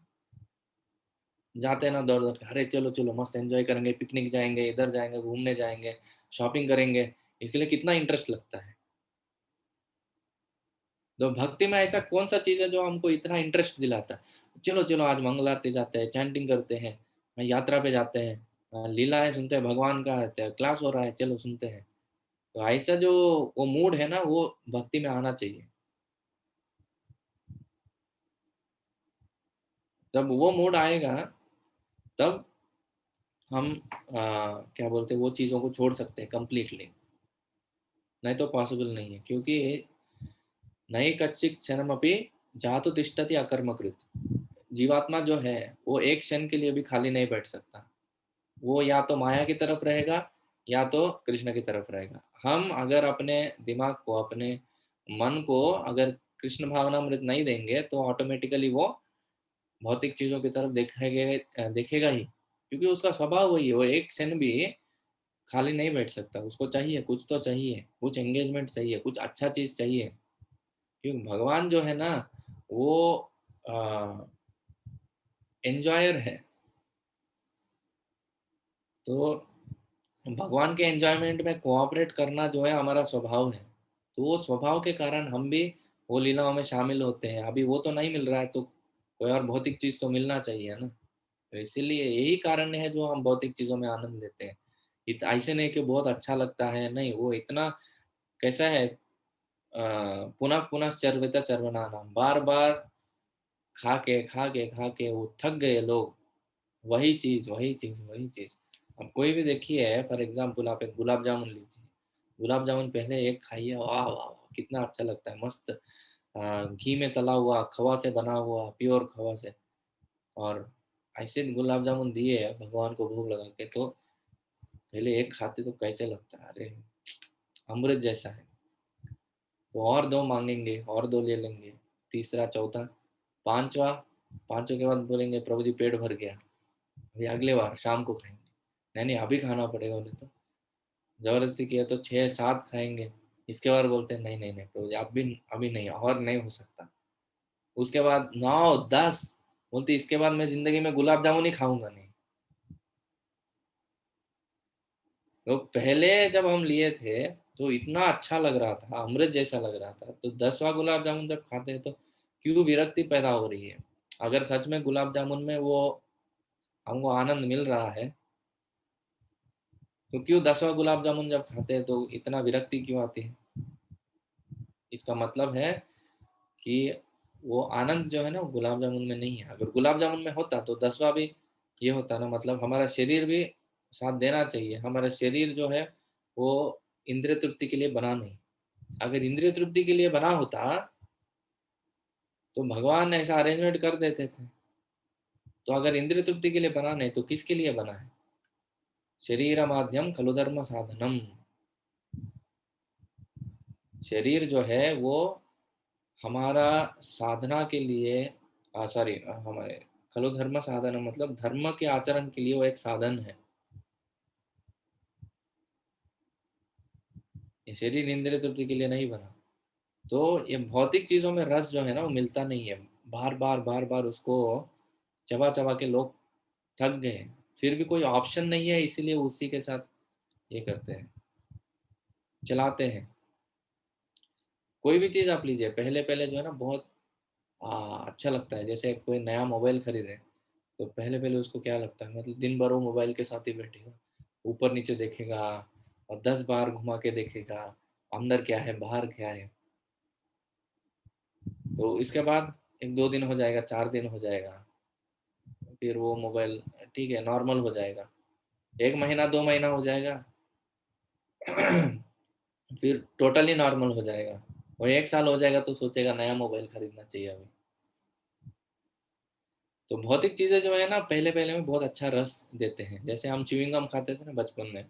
जाते हैं ना दौड़ दौड़ के, अरे चलो चलो मस्त एंजॉय करेंगे, पिकनिक जाएंगे, इधर जाएंगे, घूमने जाएंगे, शॉपिंग करेंगे, इसके लिए कितना इंटरेस्ट लगता है। तो भक्ति में ऐसा कौन सा चीज है जो हमको इतना इंटरेस्ट दिलाता है, चलो चलो आज मंगल आरती जाते हैं, चैंटिंग करते हैं, यात्रा पे जाते हैं, लीलाएं सुनते हैं, भगवान का क्लास हो रहा है, चलो सुनते हैं। तो ऐसा जो वो मूड है ना, वो भक्ति में आना चाहिए। जब वो मूड आएगा तब हम क्या बोलते हैं, वो चीज़ों को छोड़ सकते हैं कम्प्लीटली। नहीं तो पॉसिबल नहीं है, क्योंकि नई कच्चित क्षणमपि जातु तिष्ठति अकर्मकृत। जीवात्मा जो है वो एक क्षण के लिए भी खाली नहीं बैठ सकता। वो या तो माया की तरफ रहेगा या तो कृष्ण की तरफ रहेगा। हम अगर अपने दिमाग को, अपने मन को अगर कृष्ण भावनामृत नहीं देंगे तो ऑटोमेटिकली वो भौतिक चीजों की तरफ देखेगा ही, क्योंकि उसका स्वभाव वही है। वो एक क्षण भी खाली नहीं बैठ सकता, उसको चाहिए कुछ, तो चाहिए कुछ, एंगेजमेंट चाहिए, कुछ अच्छा चीज चाहिए। क्योंकि भगवान जो है ना, वो एंजॉयर है। तो भगवान के एंजॉयमेंट में कोऑपरेट करना जो है हमारा स्वभाव है। तो वो स्वभाव के कारण हम भी वो लीलाओं में शामिल होते हैं। अभी वो तो नहीं मिल रहा है, तो कोई और भौतिक चीज तो मिलना चाहिए ना। तो इसीलिए यही कारण है जो हम भौतिक चीजों में आनंद लेते हैं। ऐसे नहीं कि बहुत अच्छा लगता है, नहीं, वो इतना कैसा है, पुनः पुनः चर्वित चर्वना नाम, बार बार खा के वो थक गए लोग। वही चीज वही चीज वही चीज। अब कोई भी देखिए, फॉर एग्जाम्पल आप एक गुलाब जामुन लीजिए, गुलाब जामुन पहले एक खाइए, वाह वाह वाह, कितना अच्छा लगता है, मस्त घी में तला हुआ, खवा से बना हुआ, प्योर खवा से। और ऐसे गुलाब जामुन दिए भगवान को भोग लगा के, तो पहले एक खाते तो कैसे लगता है, अरे अमृत जैसा है। तो और दो मांगेंगे, और दो ले लेंगे, तीसरा, चौथा, पांचवा, पांचों के बाद बोलेंगे प्रभु जी पेट भर गया, अभी अगले बार शाम को खाएंगे। नहीं नहीं अभी खाना पड़ेगा, उन्हें तो जबरदस्ती किया तो 6-7 खाएंगे। इसके बाद बोलते हैं नहीं नहीं नहीं प्रभु जी अभी अभी नहीं, और नहीं हो सकता। उसके बाद 9-10 बोलते, इसके बाद मैं जिंदगी में गुलाब जामुन ही खाऊंगा नहीं। तो पहले जब हम लिए थे तो इतना अच्छा लग रहा था, अमृत जैसा लग रहा था, तो 10वां गुलाब जामुन जब खाते हैं तो क्यों विरक्ति पैदा हो रही है। अगर सच में गुलाब जामुन में वो हमको आनंद मिल रहा है, तो क्यों 10वां गुलाब जामुन जब खाते हैं तो इतना विरक्ति क्यों आती है। इसका मतलब है कि वो आनंद जो है ना, वो गुलाब जामुन में नहीं है। अगर गुलाब जामुन में होता तो 10वां भी ये होता ना, मतलब हमारा शरीर भी साथ देना चाहिए। हमारा शरीर जो है वो इंद्रिय तृप्ति के लिए बना नहीं। अगर इंद्रिय तृप्ति के लिए बना होता तो भगवान ऐसा अरेंजमेंट कर देते थे। तो अगर इंद्रिय तृप्ति के लिए बना नहीं तो किसके लिए बना है। शरीर माध्यम खलु धर्म साधनम। शरीर जो है वो हमारा साधना के लिए, सॉरी, हमारे खलु धर्म साधन मतलब धर्म के आचरण के लिए वो एक साधन है। ये शरीर इंद्रिय तृप्ति के लिए नहीं बना। तो ये भौतिक चीजों में रस जो है ना वो मिलता नहीं है। बार बार उसको चबा चबा के लोग थक गए, फिर भी कोई ऑप्शन नहीं है, इसीलिए उसी के साथ ये करते हैं, चलाते हैं। कोई भी चीज आप लीजिए, पहले पहले जो है ना बहुत अच्छा लगता है। जैसे कोई नया मोबाइल खरीदे तो पहले पहले उसको क्या लगता है, मतलब दिन भर वो मोबाइल के साथ ही बैठेगा, ऊपर नीचे देखेगा और 10 बार घुमा के देखेगा अंदर क्या है बाहर क्या है। तो इसके बाद 1-2 दिन हो जाएगा, 4 दिन हो जाएगा, फिर वो मोबाइल ठीक है नॉर्मल हो जाएगा। 1 महीना 2 महीना हो जाएगा फिर टोटली नॉर्मल हो जाएगा। वो 1 साल हो जाएगा तो सोचेगा नया मोबाइल खरीदना चाहिए अभी। तो भौतिक चीजें जो है ना पहले पहले में बहुत अच्छा रस देते हैं। जैसे हम च्युइंगम खाते थे ना बचपन में,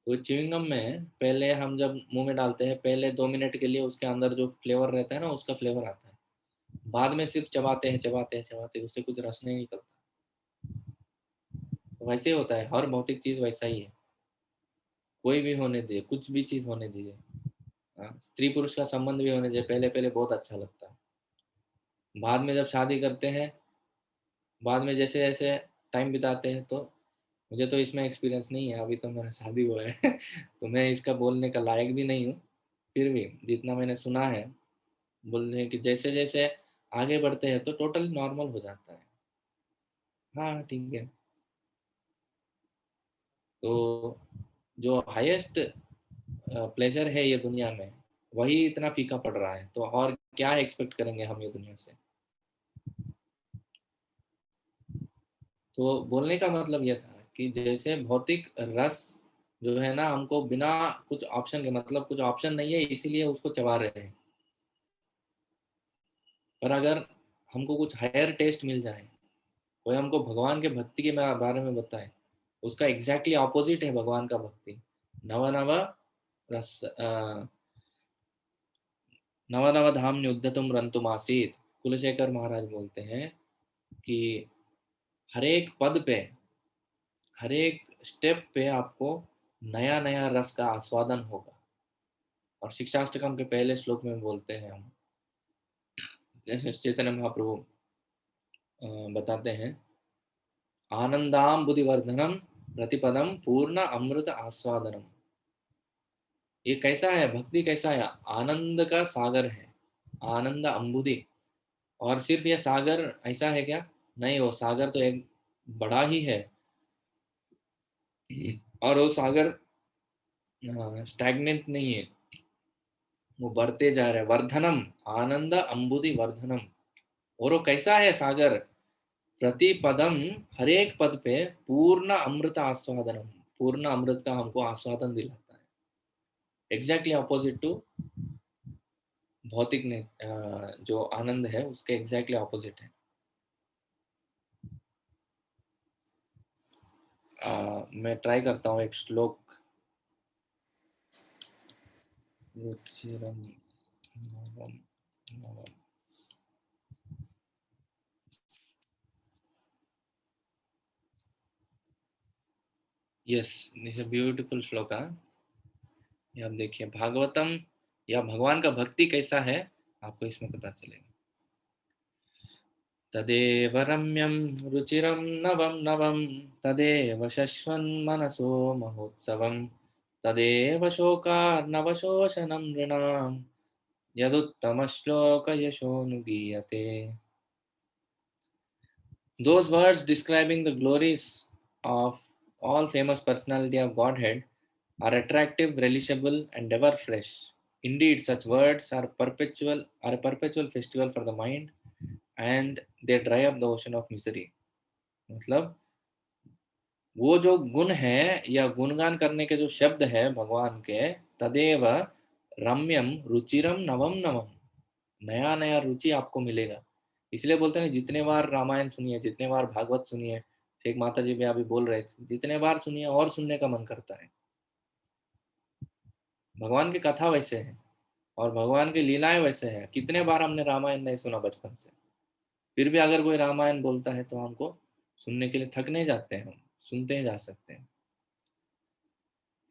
तो च्युइंगम में पहले हम जब मुंह में डालते हैं, पहले 2 मिनट के लिए उसके अंदर जो फ्लेवर रहता है ना उसका फ्लेवर आता है। बाद में सिर्फ चबाते हैं चबाते हैं चबाते हैं, उससे कुछ रस नहीं निकलता। तो वैसे ही होता है, हर भौतिक चीज वैसा ही है। कोई भी होने दे, कुछ भी चीज होने दीजिए, स्त्री पुरुष का संबंध भी होने दीजिए, पहले पहले बहुत अच्छा लगता है। बाद में जब शादी करते हैं, बाद में जैसे जैसे टाइम बिताते हैं, तो मुझे तो इसमें एक्सपीरियंस नहीं है, अभी तो मेरा शादी हुआ है तो मैं इसका बोलने का लायक भी नहीं हूँ। फिर भी जितना मैंने सुना है, बोलते हैं कि जैसे जैसे आगे बढ़ते हैं तो टोटल नॉर्मल हो जाता है। हाँ ठीक है। तो जो हाईएस्ट प्लेजर है ये दुनिया में, वही इतना फीका पड़ रहा है, तो और क्या एक्सपेक्ट करेंगे हम ये दुनिया से। तो बोलने का मतलब ये था कि जैसे भौतिक रस जो है ना हमको बिना कुछ ऑप्शन के, मतलब कुछ ऑप्शन नहीं है इसीलिए उसको चबा रहे हैं। पर अगर हमको कुछ हायर टेस्ट मिल जाए, कोई हमको भगवान के भक्ति के बारे में बताए, उसका एग्जैक्टली ऑपोजिट है भगवान का भक्ति। नव नव रस नव नव धाम उद्धतुम रंतुम आसीत। कुलशेखर महाराज बोलते हैं कि हर एक पद पे, हर एक स्टेप पे आपको नया नया रस का आस्वादन होगा। और शिक्षाष्टकम के पहले श्लोक में बोलते हैं हम, जैसे चैतन्य महाप्रभु बताते हैं, आनंदाम बुद्धिवर्धनम प्रतिपदम पूर्ण अमृत आस्वादनम। ये कैसा है, भक्ति कैसा है, आनंद का सागर है, आनंद अम्बुदि। और सिर्फ ये सागर ऐसा है क्या, नहीं, वो सागर तो एक बड़ा ही है, और वो सागर स्टैग्नेंट नहीं है, वो बढ़ते जा रहे हैं। वर्धनम, आनंद अम्बुदि वर्धनम। और वो कैसा है सागर, प्रति पदम, हर एक पद पे पूर्ण अमृत आस्वादनम, पूर्ण अमृत का हमको आस्वादन दिलाता है। एग्जैक्टली ऑपोजिट टू भौतिक ने जो आनंद है उसके एग्जैक्टली ऑपोजिट है। मैं ट्राई करता हूँ एक श्लोक। रुचिरम नवम नवम। यस, दिस ब्यूटीफुल श्लोक। ये आप देखिए, भागवतम या भगवान का भक्ति कैसा है आपको इसमें पता चलेगा। तदेव रम्यं रुचिरं नवं नवं, तदेव शश्वन्मनसो महोत्सवं, तदेव शोकार्णवशोषणं नृणां, यदुत्तमश्लोकयशोऽनुगीयते। Those words describing the glories of all famous personality of Godhead are attractive, relishable, and ever fresh. Indeed, such words are a perpetual festival for the mind, and they dry up the ocean of misery. मतलब वो जो गुण है या गुणगान करने के जो शब्द है भगवान के, तदेव रम्यम रुचिरम नवम नवम, नया नया रुचि आपको मिलेगा। इसलिए बोलते हैं जितने बार रामायण सुनिए, जितने बार भागवत सुनिए, एक माता जी भी अभी बोल रहे थे, जितने बार सुनिए और सुनने का मन करता है। भगवान की कथा वैसे है और भगवान की लीलाएं वैसे हैं। कितने बार हमने रामायण नहीं सुना बचपन से, फिर भी अगर कोई रामायण बोलता है तो हमको सुनने के लिए थक नहीं जाते हैं, हम सुनते ही जा सकते हैं।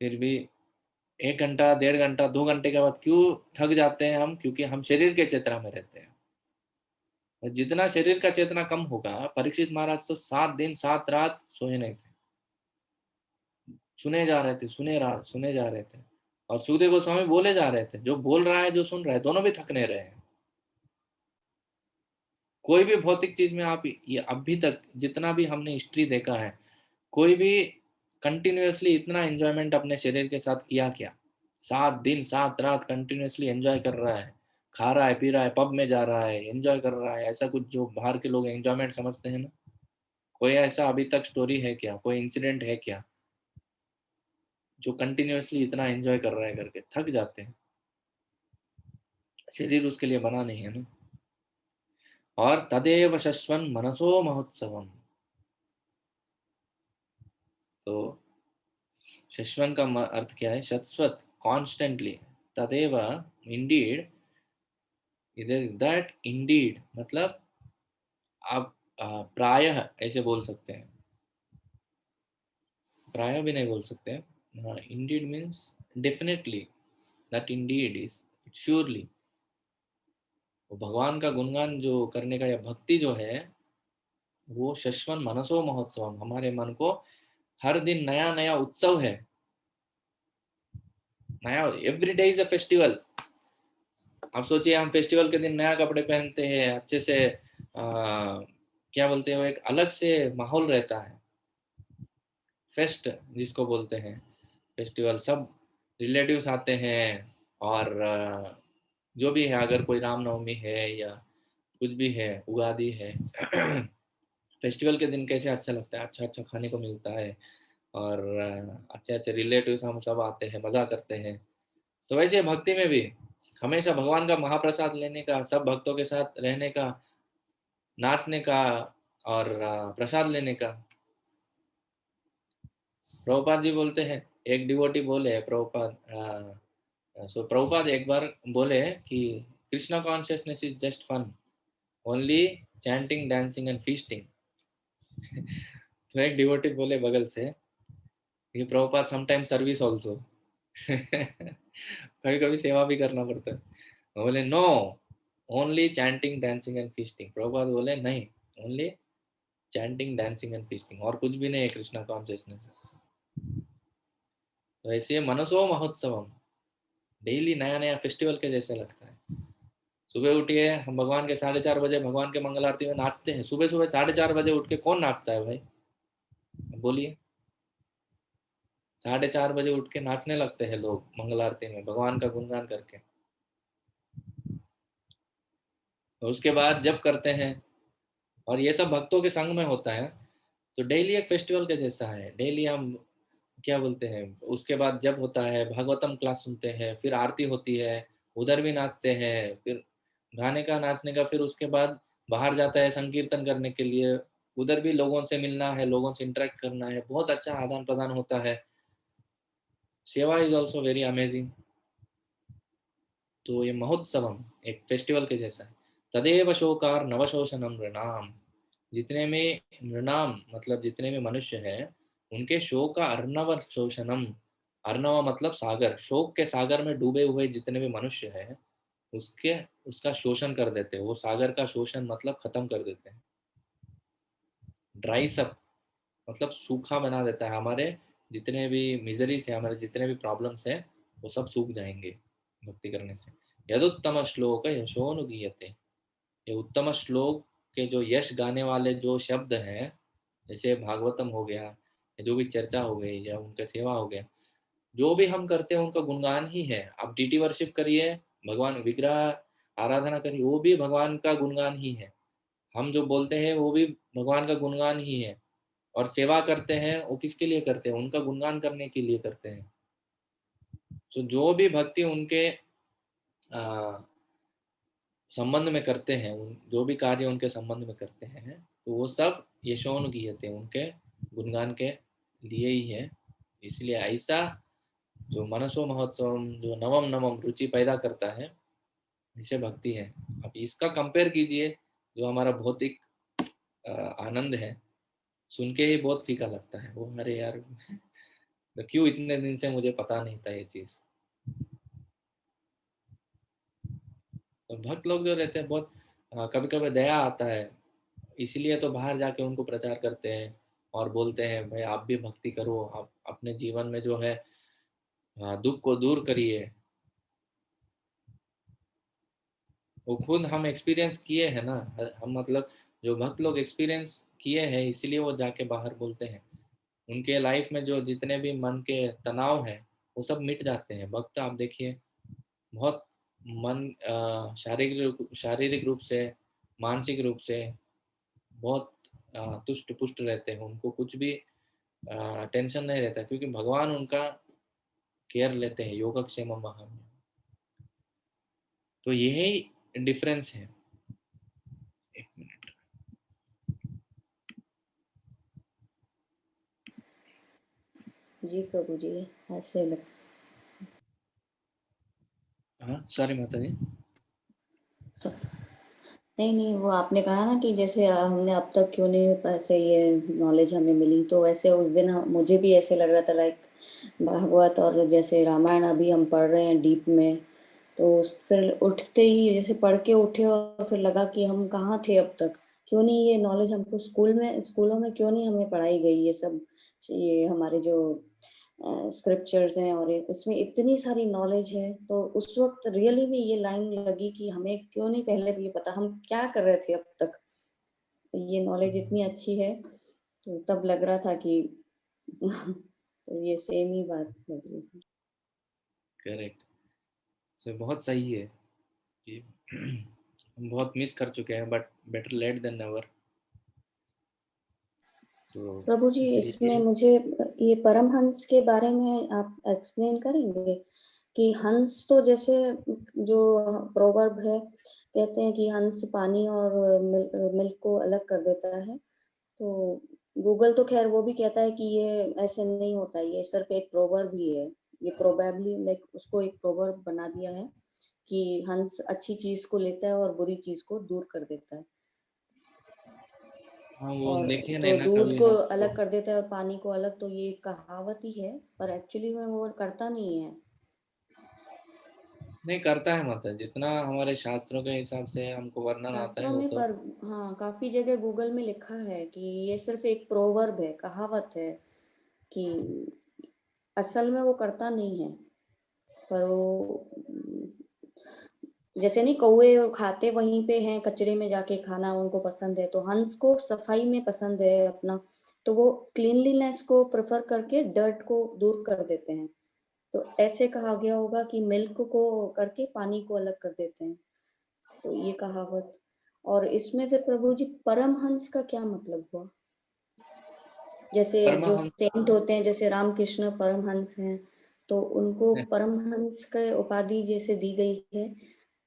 फिर भी 1 घंटा, 1.5 घंटा, 2 घंटे के बाद क्यों थक जाते हैं हम? क्योंकि हम शरीर के चेतना में रहते हैं। और जितना शरीर का चेतना कम होगा, परीक्षित महाराज तो 7 दिन 7 रात सोए नहीं थे, सुने जा रहे थे, सुने जा रहे थे। और सुखदेव गोस्वामी बोले जा रहे थे, जो बोल रहा है जो सुन रहा है दोनों भी थक नहीं रहे हैं। कोई भी भौतिक चीज में आप ये अभी तक जितना भी हमने हिस्ट्री देखा है, कोई भी कंटिन्यूअसली इतना एंजॉयमेंट अपने शरीर के साथ किया क्या? 7 दिन 7 रात कंटिन्यूअसली एंजॉय कर रहा है, खा रहा है, पी रहा है, पब में जा रहा है, एंजॉय कर रहा है, ऐसा कुछ जो बाहर के लोग एंजॉयमेंट समझते हैं ना, कोई ऐसा अभी तक स्टोरी है क्या? कोई इंसिडेंट है क्या जो कंटिन्यूअसली इतना एंजॉय कर रहा है करके थक जाते हैं? शरीर उसके लिए बना नहीं है ना। और तदेव शश्वन मनसो महोत्सवम, तो शश्वन का अर्थ क्या है? शश्वत, कॉन्स्टेंटली। तदेव, इंडीड, इधर दैट इंडीड मतलब आप प्रायः ऐसे बोल सकते हैं, प्रायः भी नहीं बोल सकते हैं। Indeed means definitely, that Indeed is surely. वो भगवान का गुणगान जो करने का या भक्ति जो है, वो शश्वन मनसो महोत्सव, हमारे मन को हर दिन नया नया उत्सव है, नया, every day is a festival. आप सोचिए, हम फेस्टिवल के दिन नया कपड़े पहनते हैं, अच्छे से क्या बोलते हैं, वो एक अलग से माहौल रहता है। फेस्ट जिसको बोलते हैं, फेस्टिवल, सब रिलेटिव्स आते हैं। और जो भी है, अगर कोई रामनवमी है या कुछ भी है, उगादी है, फेस्टिवल के दिन कैसे अच्छा लगता है, अच्छा अच्छा खाने को मिलता है, और अच्छे अच्छे रिलेटिव्स हम सब आते हैं, मज़ा करते हैं। तो वैसे भक्ति में भी हमेशा भगवान का महाप्रसाद लेने का, सब भक्तों के साथ रहने का, नाचने का, और प्रसाद लेने का। प्रभुपाद जी बोलते हैं, एक डिवोटी बोले, प्रभुपाद एक बार बोले कि Krishna consciousness is just fun, only chanting, dancing and feasting. तो एक डिवोटी बोले बगल से कि प्रभुपाद समटाइम्स सर्विस ऑल्सो, कभी कभी सेवा भी करना पड़ता है। बोले no, only chanting, dancing and feasting. Prabhupada बोले नहीं, only chanting, dancing and feasting, और कुछ भी नहीं है कृष्णा कॉन्शियसनेस। तो ऐसे मनसो महोत्सवम, डेली नया नया फेस्टिवल के जैसे लगता है। सुबह उठिए, हम भगवान के 4:30 बजे भगवान के मंगल आरती में नाचते हैं। सुबह सुबह 4:30 बजे उठ के कौन नाचता है भाई? बोलिए। 4:30 बजे उठ के नाचने लगते हैं लोग मंगल आरती में, भगवान का गुणगान करके। तो उसके बाद जब करते हैं, और ये सब भक्तों के संग में होता है, तो डेली एक फेस्टिवल के जैसा है। डेली हम क्या बोलते हैं, उसके बाद जब होता है भागवतम क्लास सुनते हैं, फिर आरती होती है, उधर भी नाचते हैं, फिर गाने का, नाचने का, फिर उसके बाद बाहर जाता है संकीर्तन करने के लिए, उधर भी लोगों से मिलना है, लोगों से इंटरेक्ट करना है, बहुत अच्छा आदान प्रदान होता है। सेवा इज ऑल्सो वेरी अमेजिंग। तो ये महोत्सवम एक फेस्टिवल के जैसा है। तदेव शोकार नवशोषणम नृणाम, जितने में नृणाम मतलब जितने में मनुष्य है, उनके शोक का अर्णव शोषणम, अर्णव मतलब सागर, शोक के सागर में डूबे हुए जितने भी मनुष्य है, उसके उसका शोषण कर देते हैं। वो सागर का शोषण मतलब खत्म कर देते हैं। ड्राइस अप मतलब सूखा बना देता है। हमारे जितने भी मिजरीज है, हमारे जितने भी प्रॉब्लम्स है, वो सब सूख जाएंगे भक्ति करने से। यदुत्तम श्लोक यशोनुगीयते, ये उत्तम श्लोक के जो यश गाने वाले जो शब्द हैं, जैसे भागवतम हो गया, या जो भी चर्चा हो गई, या उनका सेवा हो गया, जो भी हम करते हैं उनका गुणगान ही है। आप डीटी वर्शिप करिए, भगवान विग्रह आराधना करिए, वो भी भगवान का गुणगान ही है। हम जो बोलते हैं वो भी भगवान का गुणगान ही है। और सेवा करते हैं, वो किसके लिए करते हैं? उनका गुणगान करने के लिए करते हैं। तो जो भी भक्ति उनके संबंध में करते हैं, जो भी कार्य उनके संबंध में करते हैं, तो वो सब यशोन गीयते, उनके गुणगान के लिए ही है। इसलिए ऐसा जो मनसो महोत्सव जो नवम नवम रुचि पैदा करता है, इसे भक्ति है। अब इसका कंपेयर कीजिए जो हमारा भौतिक आनंद है, सुन के ही बहुत फीका लगता है। वो अरे यार तो क्यों इतने दिन से मुझे पता नहीं था ये चीज। तो भक्त लोग जो रहते हैं बहुत कभी कभी दया आता है, इसलिए तो बाहर जाके उनको प्रचार करते हैं और बोलते हैं भाई आप भी भक्ति करो, आप अपने जीवन में जो है दुख को दूर करिए। वो खुद हम एक्सपीरियंस किए हैं ना, हम मतलब जो भक्त लोग एक्सपीरियंस किए हैं इसलिए वो जाके बाहर बोलते हैं। उनके लाइफ में जो जितने भी मन के तनाव है वो सब मिट जाते हैं। भक्त आप देखिए बहुत मन शारीरिक शारीरिक रूप से, मानसिक रूप से बहुत तुष्ट पुष्ट रहते हैं। उनको कुछ भी टेंशन नहीं रहता क्योंकि भगवान उनका केयर लेते हैं। योगक्षेम महाम्य, तो यही डिफरेंस है। एक मिनट।
जी प्रभु जी, ऐसे
हाँ सॉरी माता जी।
नहीं नहीं, वो आपने कहा ना कि जैसे हमने अब तक क्यों नहीं ऐसे ये नॉलेज हमें मिली, तो वैसे उस दिन मुझे भी ऐसे लग रहा था लाइक भागवत और जैसे रामायण अभी हम पढ़ रहे हैं डीप में, तो फिर उठते ही जैसे पढ़ के उठे और फिर लगा कि हम कहाँ थे अब तक, क्यों नहीं ये नॉलेज हमको स्कूलों में क्यों नहीं हमें पढ़ाई गई ये सब, ये हमारे जो स्क्रिप्चर्स हैं और इसमें इतनी सारी नॉलेज है। तो उस वक्त रियली में ये लाइन लगी कि हमें क्यों नहीं पहले भी ये पता, हम क्या कर रहे थे अब तक, ये नॉलेज इतनी अच्छी है। तो तब लग रहा था कि तो ये सेम ही बात लग रही थी।
करेक्ट। सो बहुत सही है कि हम बहुत मिस कर चुके हैं, but better late than never. तो
प्रभु जी, इसमें
इसीलिए
मुझे ये परमहंस के बारे में आप एक्सप्लेन करेंगे कि हंस तो जैसे जो प्रोवर्ब है, कहते हैं कि हंस पानी और मिल्क को अलग कर देता है। तो गूगल तो खैर वो भी कहता है कि ये ऐसे नहीं होता, ये सिर्फ एक प्रोवर्ब ही है। ये प्रोबेबली लाइक उसको एक प्रोवर्ब बना दिया है कि हंस अच्छी चीज को लेता है और बुरी चीज को दूर कर देता है,
हाँ वो
और
देखिए नहीं
तो
ना
दूध
कभी
को
हम तो,
अलग कर देता है और पानी को अलग। तो ये कहावत ही है, पर एक्चुअली में वो करता नहीं है।
नहीं करता है माता, जितना हमारे शास्त्रों के हिसाब से हमको वर्णन आता है
शास्त्रों
वो
में,
तो।
पर हाँ काफी जगह गूगल में लिखा है कि ये सिर्फ एक प्रोवर्ब है, कहावत है, कि असल में वो करता नहीं है। पर वो जैसे नहीं, कौवे खाते वहीं पे हैं, कचरे में जाके खाना उनको पसंद है, तो हंस को सफाई में पसंद है अपना, तो वो क्लीनलीनेस को प्रेफर करके डर्ट को दूर कर देते हैं। तो ऐसे कहा गया होगा कि मिल्क को करके पानी को अलग कर देते हैं, तो ये कहावत। और इसमें फिर प्रभु जी परमहंस का क्या मतलब हुआ? जैसे जो
परमाहंस
सेंट होते हैं, जैसे रामकृष्ण परमहंस हैं, तो उनको परमहंस का उपाधि जैसे दी गई है,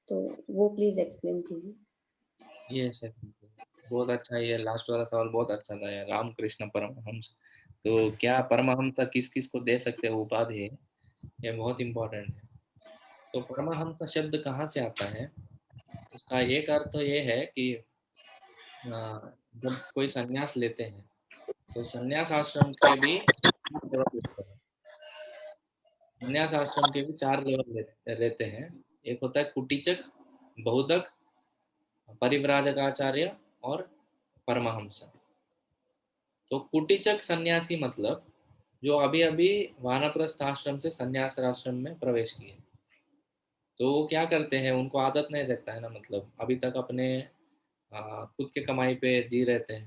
तो वो प्लीज एक्सप्लेन कीजिए।
यस यस, बहुत अच्छा। ये लास्ट वाला सवाल बहुत अच्छा था यार। रामकृष्ण परमहंस, तो क्या परमहंस किस किस को दे सकते हैं उपाधि, ये बहुत इम्पोर्टेंट है। तो परमहंस शब्द कहाँ से आता है? उसका एक अर्थ तो ये है कि जब कोई संन्यास लेते हैं तो संन्यास आश्रम के भी 4 लेवल होते हैं। संन्यास आश्रम के भी 4 लेवल रहते हैं। एक होता है कुटीचक, बहुदक, परिव्राजकाचार्य और परमहंस। तो कुटीचक सन्यासी मतलब जो अभी अभी वानप्रस्थ आश्रम से संन्यास आश्रम में प्रवेश किए, तो वो क्या करते हैं, उनको आदत नहीं रहता है ना, मतलब अभी तक अपने खुद के कमाई पे जी रहे थे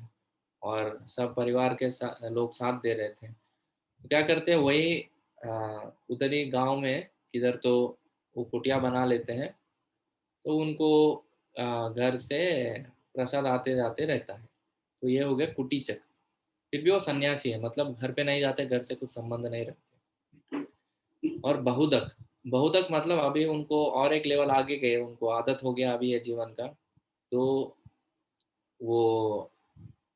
और सब परिवार के लोग साथ दे रहे थे। तो क्या करते हैं वही उधर ही गाँव में किधर तो वो कुटिया बना लेते हैं। तो उनको घर से प्रसाद आते जाते रहता है। तो ये हो गया कुटीचक। फिर भी वो सन्यासी है, मतलब घर पे नहीं जाते, घर से कुछ संबंध नहीं रखते। और बहुदक, बहुदक मतलब अभी उनको और एक लेवल आगे गए, उनको आदत हो गया अभी ये जीवन का। तो वो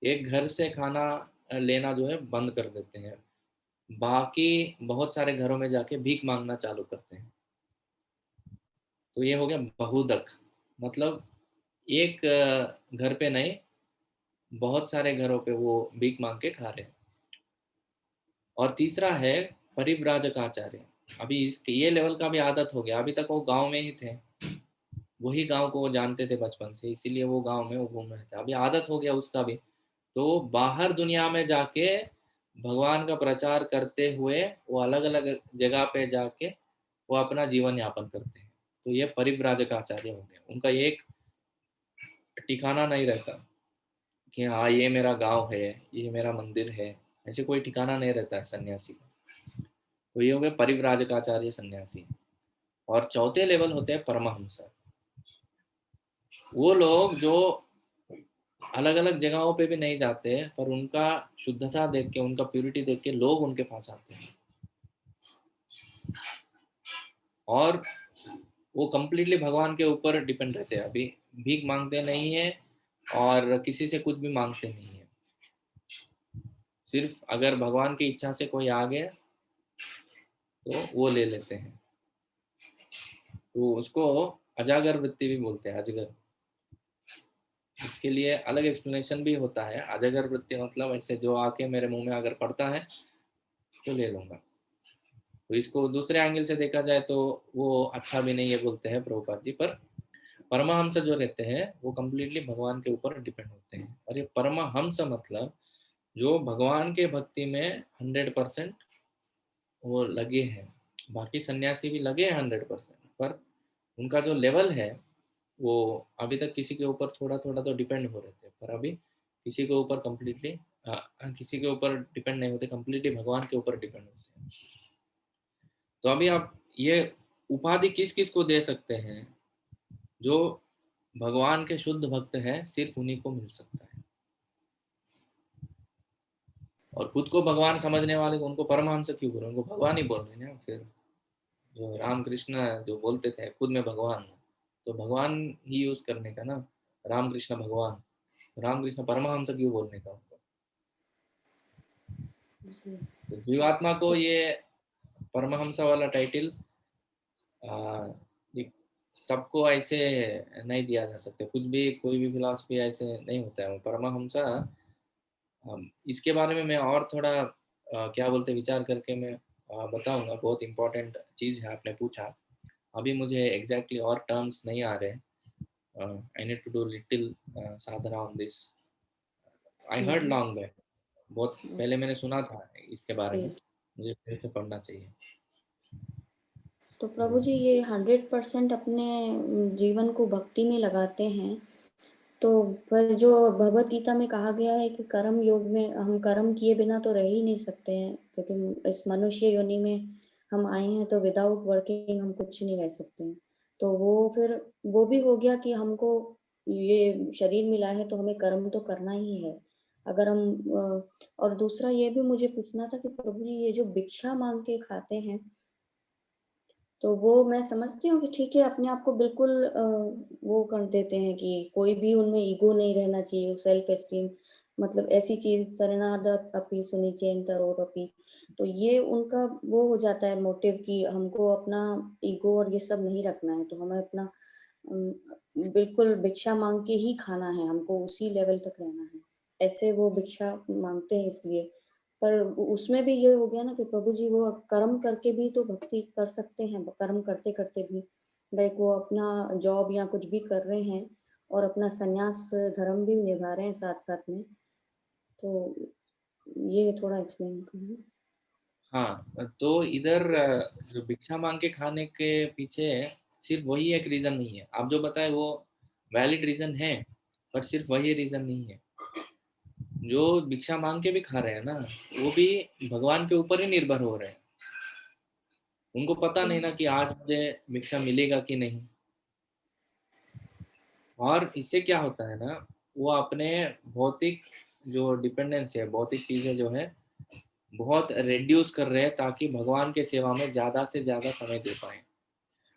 एक घर से खाना लेना जो है बंद कर देते हैं, बाकी बहुत सारे घरों में जाके भीख मांगना चालू करते हैं। तो ये हो गया बहुदक, मतलब एक घर पे नहीं, बहुत सारे घरों पे वो भीख मांग के खा रहे हैं। और तीसरा है परिव्राजक आचार्य। अभी ये लेवल का भी आदत हो गया, अभी तक वो गांव में ही थे, वही गांव को वो जानते थे बचपन से, इसीलिए वो गांव में वो घूम रहे थे, अभी आदत हो गया उसका भी। तो बाहर दुनिया में जाके भगवान का प्रचार करते हुए वो अलग अलग जगह पे जाके वो अपना जीवन यापन करते हैं। तो ये परिव्राजक आचार्य हो गया, उनका एक ठिकाना नहीं रहता कि हाँ ये मेरा गांव है, ये मेरा मंदिर है, ऐसे कोई ठिकाना नहीं रहता है सन्यासी का। तो ये हो गए परिव्राजकाचार्य सन्यासी। और चौथे लेवल होते हैं परमहंस। वो लोग जो अलग अलग जगहों पे भी नहीं जाते, पर उनका शुद्धता देख के, उनका प्यूरिटी देख के लोग उनके पास आते हैं, और वो कंप्लीटली भगवान के ऊपर डिपेंड रहते हैं। अभी भीख मांगते नहीं है और किसी से कुछ भी मांगते नहीं है, सिर्फ अगर भगवान की इच्छा से कोई आ गया तो वो ले लेते हैं। तो उसको अजागर वृत्ति भी बोलते हैं, अजगर। इसके लिए अलग एक्सप्लेनेशन भी होता है। अजगर वृत्ति मतलब ऐसे जो आके मेरे मुंह में अगर पड़ता है तो ले लूंगा। तो इसको दूसरे एंगल से देखा जाए तो वो अच्छा भी नहीं है बोलते हैं प्रभुपाद जी। पर परमहंस जो रहते हैं वो कम्प्लीटली भगवान के ऊपर डिपेंड होते हैं। और ये परमहंस मतलब जो भगवान के भक्ति में 100% वो लगे हैं। बाकी सन्यासी भी लगे हैं 100%, पर उनका जो लेवल है वो अभी तक किसी के ऊपर थोड़ा थोड़ा तो डिपेंड हो रहे थे, पर अभी किसी के ऊपर कम्प्लीटली किसी के ऊपर डिपेंड नहीं होते, कम्प्लीटली भगवान के ऊपर डिपेंड होते हैं। तो अभी आप ये उपाधि किस किस को दे सकते हैं? जो भगवान के शुद्ध भक्त हैं, सिर्फ उन्हीं को मिल सकता है। और खुद को भगवान समझने वाले को उनको परमहंस क्यों बोल रहे हैं? उनको भगवान ही बोल रहे हैं ना। फिर जो रामकृष्ण जो बोलते थे खुद में भगवान, तो भगवान ही यूज करने का ना, रामकृष्ण भगवान। रामकृष्ण परमहंस क्यों बोलने का उनको?
जी।
तो जीवात्मा को ये परमहंस वाला टाइटल सबको ऐसे नहीं दिया जा सकता। कुछ भी कोई भी फिलॉसफी ऐसे नहीं होता है। परमहंस इसके बारे में मैं और थोड़ा क्या बोलते विचार करके मैं बताऊंगा। बहुत इंपॉर्टेंट चीज़ है आपने पूछा। अभी मुझे एग्जैक्टली और टर्म्स नहीं आ रहे। I need to do little sadhana on this. I heard long back, बहुत पहले मैंने सुना था इसके बारे में, मुझे फिर से पढ़ना चाहिए।
तो प्रभु जी ये 100% अपने जीवन को भक्ति में लगाते हैं, तो पर जो भगवत गीता में कहा गया है कि कर्म योग में हम कर्म किए बिना तो रह ही नहीं सकते हैं, क्योंकि इस मनुष्य योनि में हम आए हैं, तो विदाउट वर्किंग हम कुछ नहीं रह सकते हैं। तो वो फिर वो भी हो गया कि हमको ये शरीर मिला है तो हमें कर्म तो करना ही है। अगर हम और दूसरा ये भी मुझे पूछना था कि प्रभु जी ये जो भिक्षा मांग के खाते हैं, तो वो मैं समझती हूँ कि ठीक है, अपने आप को बिल्कुल वो कर देते हैं कि कोई भी उनमें ईगो नहीं रहना चाहिए, सेल्फ एस्टीम, मतलब ऐसी चीज तरनाद अपी सुनिचेन तरोड़ अपी। तो ये उनका वो हो जाता है मोटिव कि हमको अपना ईगो और ये सब नहीं रखना है, तो हमें अपना अम, बिल्कुल भिक्षा मांग के ही खाना है, हमको उसी लेवल तक रहना है, ऐसे वो भिक्षा मांगते हैं। इसलिए पर उसमें भी ये हो गया ना कि प्रभु जी वो कर्म करके भी तो भक्ति कर सकते हैं, कर्म करते करते भी, लाइक वो अपना जॉब या कुछ भी कर रहे हैं और अपना संन्यास धर्म भी निभा रहे हैं साथ साथ में। तो ये थोड़ा एक्सप्लेन करिए।
हाँ, तो इधर जो भिक्षा मांग के खाने के पीछे सिर्फ वही एक रीजन नहीं है। आप जो बताए वो वैलिड रीजन है, पर सिर्फ वही रीजन नहीं है। जो भिक्षा मांग के भी खा रहे हैं ना, वो भी भगवान के ऊपर ही निर्भर हो रहे हैं। उनको पता नहीं ना कि आज मुझे भिक्षा मिलेगा कि नहीं। और इससे क्या होता है ना, वो अपने भौतिक जो डिपेंडेंस है, भौतिक चीजें जो है बहुत रिड्यूस कर रहे हैं, ताकि भगवान के सेवा में ज्यादा से ज्यादा समय दे पाए।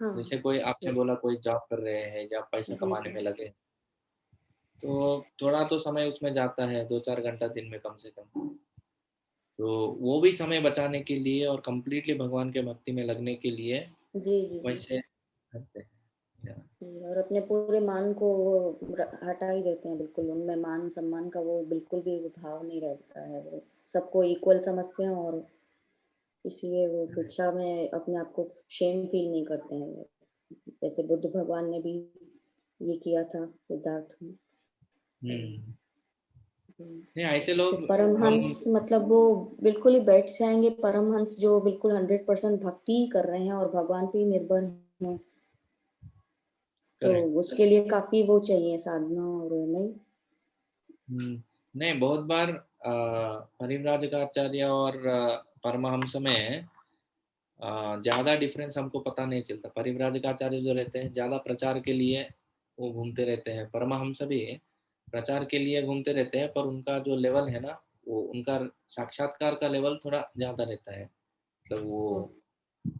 हाँ
जैसे कोई आपने बोला कोई जॉब कर रहे हैं या पैसा
जी
कमाने
जी
में लगे, तो थोड़ा तो समय उसमें जाता है, 2-4 घंटा दिन में कम से कम। तो वो भी समय बचाने के लिए और कंप्लीटली भगवान के भक्ति में लगने के लिए
जी, जी, जी।
वैसे करते हैं।
जी, और अपने पूरे मान को वो हटा ही देते हैं बिल्कुल, उनमें मान सम्मान का वो बिल्कुल भी भाव नहीं रहता है, वो सबको इक्वल समझते हैं और इसलिए वो भिक्षा में अपने आप को शेम फील नहीं करते हैं। जैसे बुद्ध भगवान ने भी ये किया था सिद्धार्थ में।
हम्म। नहीं, ऐसे लोग
तो परमहंस मतलब वो बिल्कुल ही बैठ जाएंगे, परमहंस जो बिल्कुल 100% भक्ति ही कर रहे हैं और भगवान पे ही निर्भर हैं, तो उसके लिए काफी वो चाहिए साधना और नहीं।
नहीं, बहुत बार परिव्राजकाचार्य और परमहंस में ज़्यादा डिफरेंस हमको पता नहीं चलता। परिव्राजकाचार्य जो रहते हैं ज़्यादा प्रचार के लिए वो घूमते रहते हैं, परमहंस भी प्रचार के लिए घूमते रहते हैं, पर उनका जो लेवल है ना, वो उनका साक्षात्कार का लेवल थोड़ा ज़्यादा रहता है, मतलब वो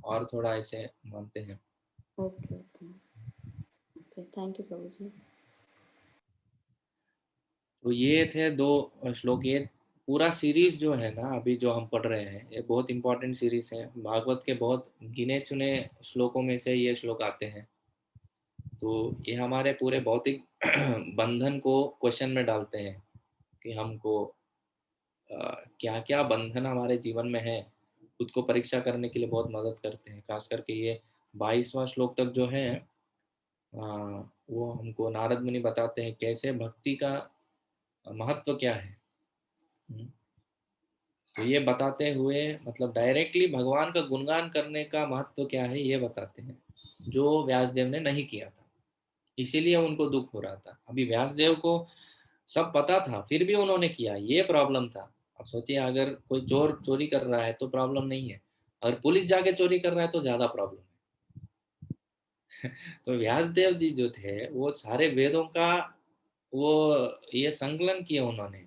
और थोड़ा ऐसे मानते हैं।
Okay okay okay, thank you Prabhu ji.
तो ये थे 2 श्लोक। ये पूरा सीरीज जो है ना अभी जो हम पढ़ रहे हैं, ये बहुत इंपॉर्टेंट सीरीज है। भागवत के बहुत गिने चुने श्लोकों में से ये श्लोक आते हैं। तो ये हमारे पूरे भौतिक बंधन को क्वेश्चन में डालते हैं कि हमको क्या क्या बंधन हमारे जीवन में है, खुद को परीक्षा करने के लिए बहुत मदद करते हैं। खास करके ये 22वां श्लोक तक जो है वो हमको नारद मुनि बताते हैं कैसे भक्ति का महत्व क्या है। तो ये बताते हुए मतलब डायरेक्टली भगवान का गुणगान करने का महत्व क्या है ये बताते हैं, जो व्यासदेव ने नहीं किया था, इसीलिए उनको दुख हो रहा था। अभी व्यासदेव को सब पता था फिर भी उन्होंने किया, ये प्रॉब्लम था। अब सोचिए अगर कोई चोर चोरी कर रहा है तो प्रॉब्लम नहीं है, अगर पुलिस जाके चोरी कर रहा है तो ज्यादा प्रॉब्लम है। तो व्यासदेव जी जो थे वो सारे वेदों का वो ये संकलन किया उन्होंने,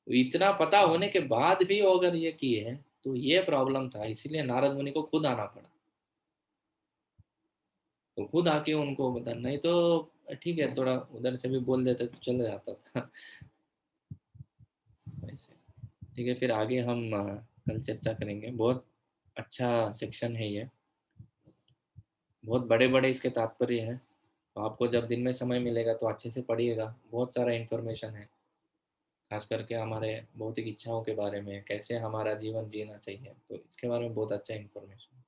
इतना पता होने के बाद भी वो अगर ये किए तो ये प्रॉब्लम था, इसीलिए नारद मुनि को खुद आना पड़ा। तो खुद आके उनको बता, नहीं तो ठीक है थोड़ा उधर से भी बोल देते तो चल जाता था। वैसे ठीक है, फिर आगे हम कल चर्चा करेंगे। बहुत अच्छा सेक्शन है ये, बहुत बड़े बड़े इसके तात्पर्य है। तो आपको जब दिन में समय मिलेगा तो अच्छे से पढ़िएगा, बहुत सारा इन्फॉर्मेशन है, खास करके हमारे भौतिक इच्छाओं के बारे में, कैसे हमारा जीवन जीना चाहिए, तो इसके बारे में बहुत अच्छा इन्फॉर्मेशन।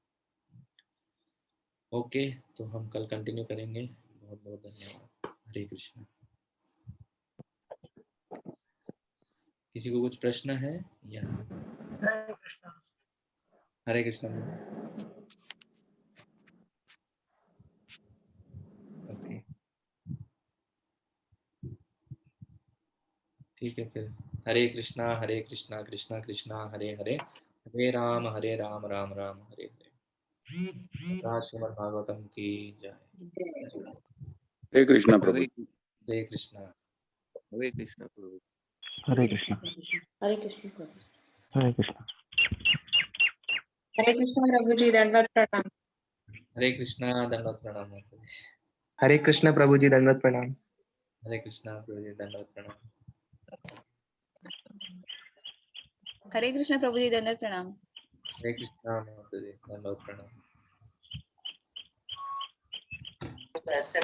ओके, तो हम कल कंटिन्यू करेंगे। बहुत बहुत धन्यवाद। हरे कृष्णा। किसी को कुछ प्रश्न है या?
हरे कृष्णा।
हरे कृष्णा। ओके, ठीक है फिर। हरे कृष्णा कृष्णा कृष्णा हरे हरे, हरे राम राम राम हरे हरे। श्रीमद् भागवतम की जय।
हरे कृष्णा प्रभु।
हरे कृष्णा।
हरे कृष्णा प्रभु।
हरे कृष्णा।
हरे कृष्ण प्रभु।
हरे कृष्णा।
हरे कृष्ण प्रभु जी, दंडवत प्रणाम।
हरे कृष्णा, दंडवत प्रणाम।
हरे कृष्णा प्रभु जी, दंडवत प्रणाम।
हरे कृष्णा प्रभु जी, दंडवत प्रणाम।
हरे कृष्ण प्रभु जी, दंडवत प्रणाम।
हरे कृष्णा प्रभु जी, दंडवत प्रणाम।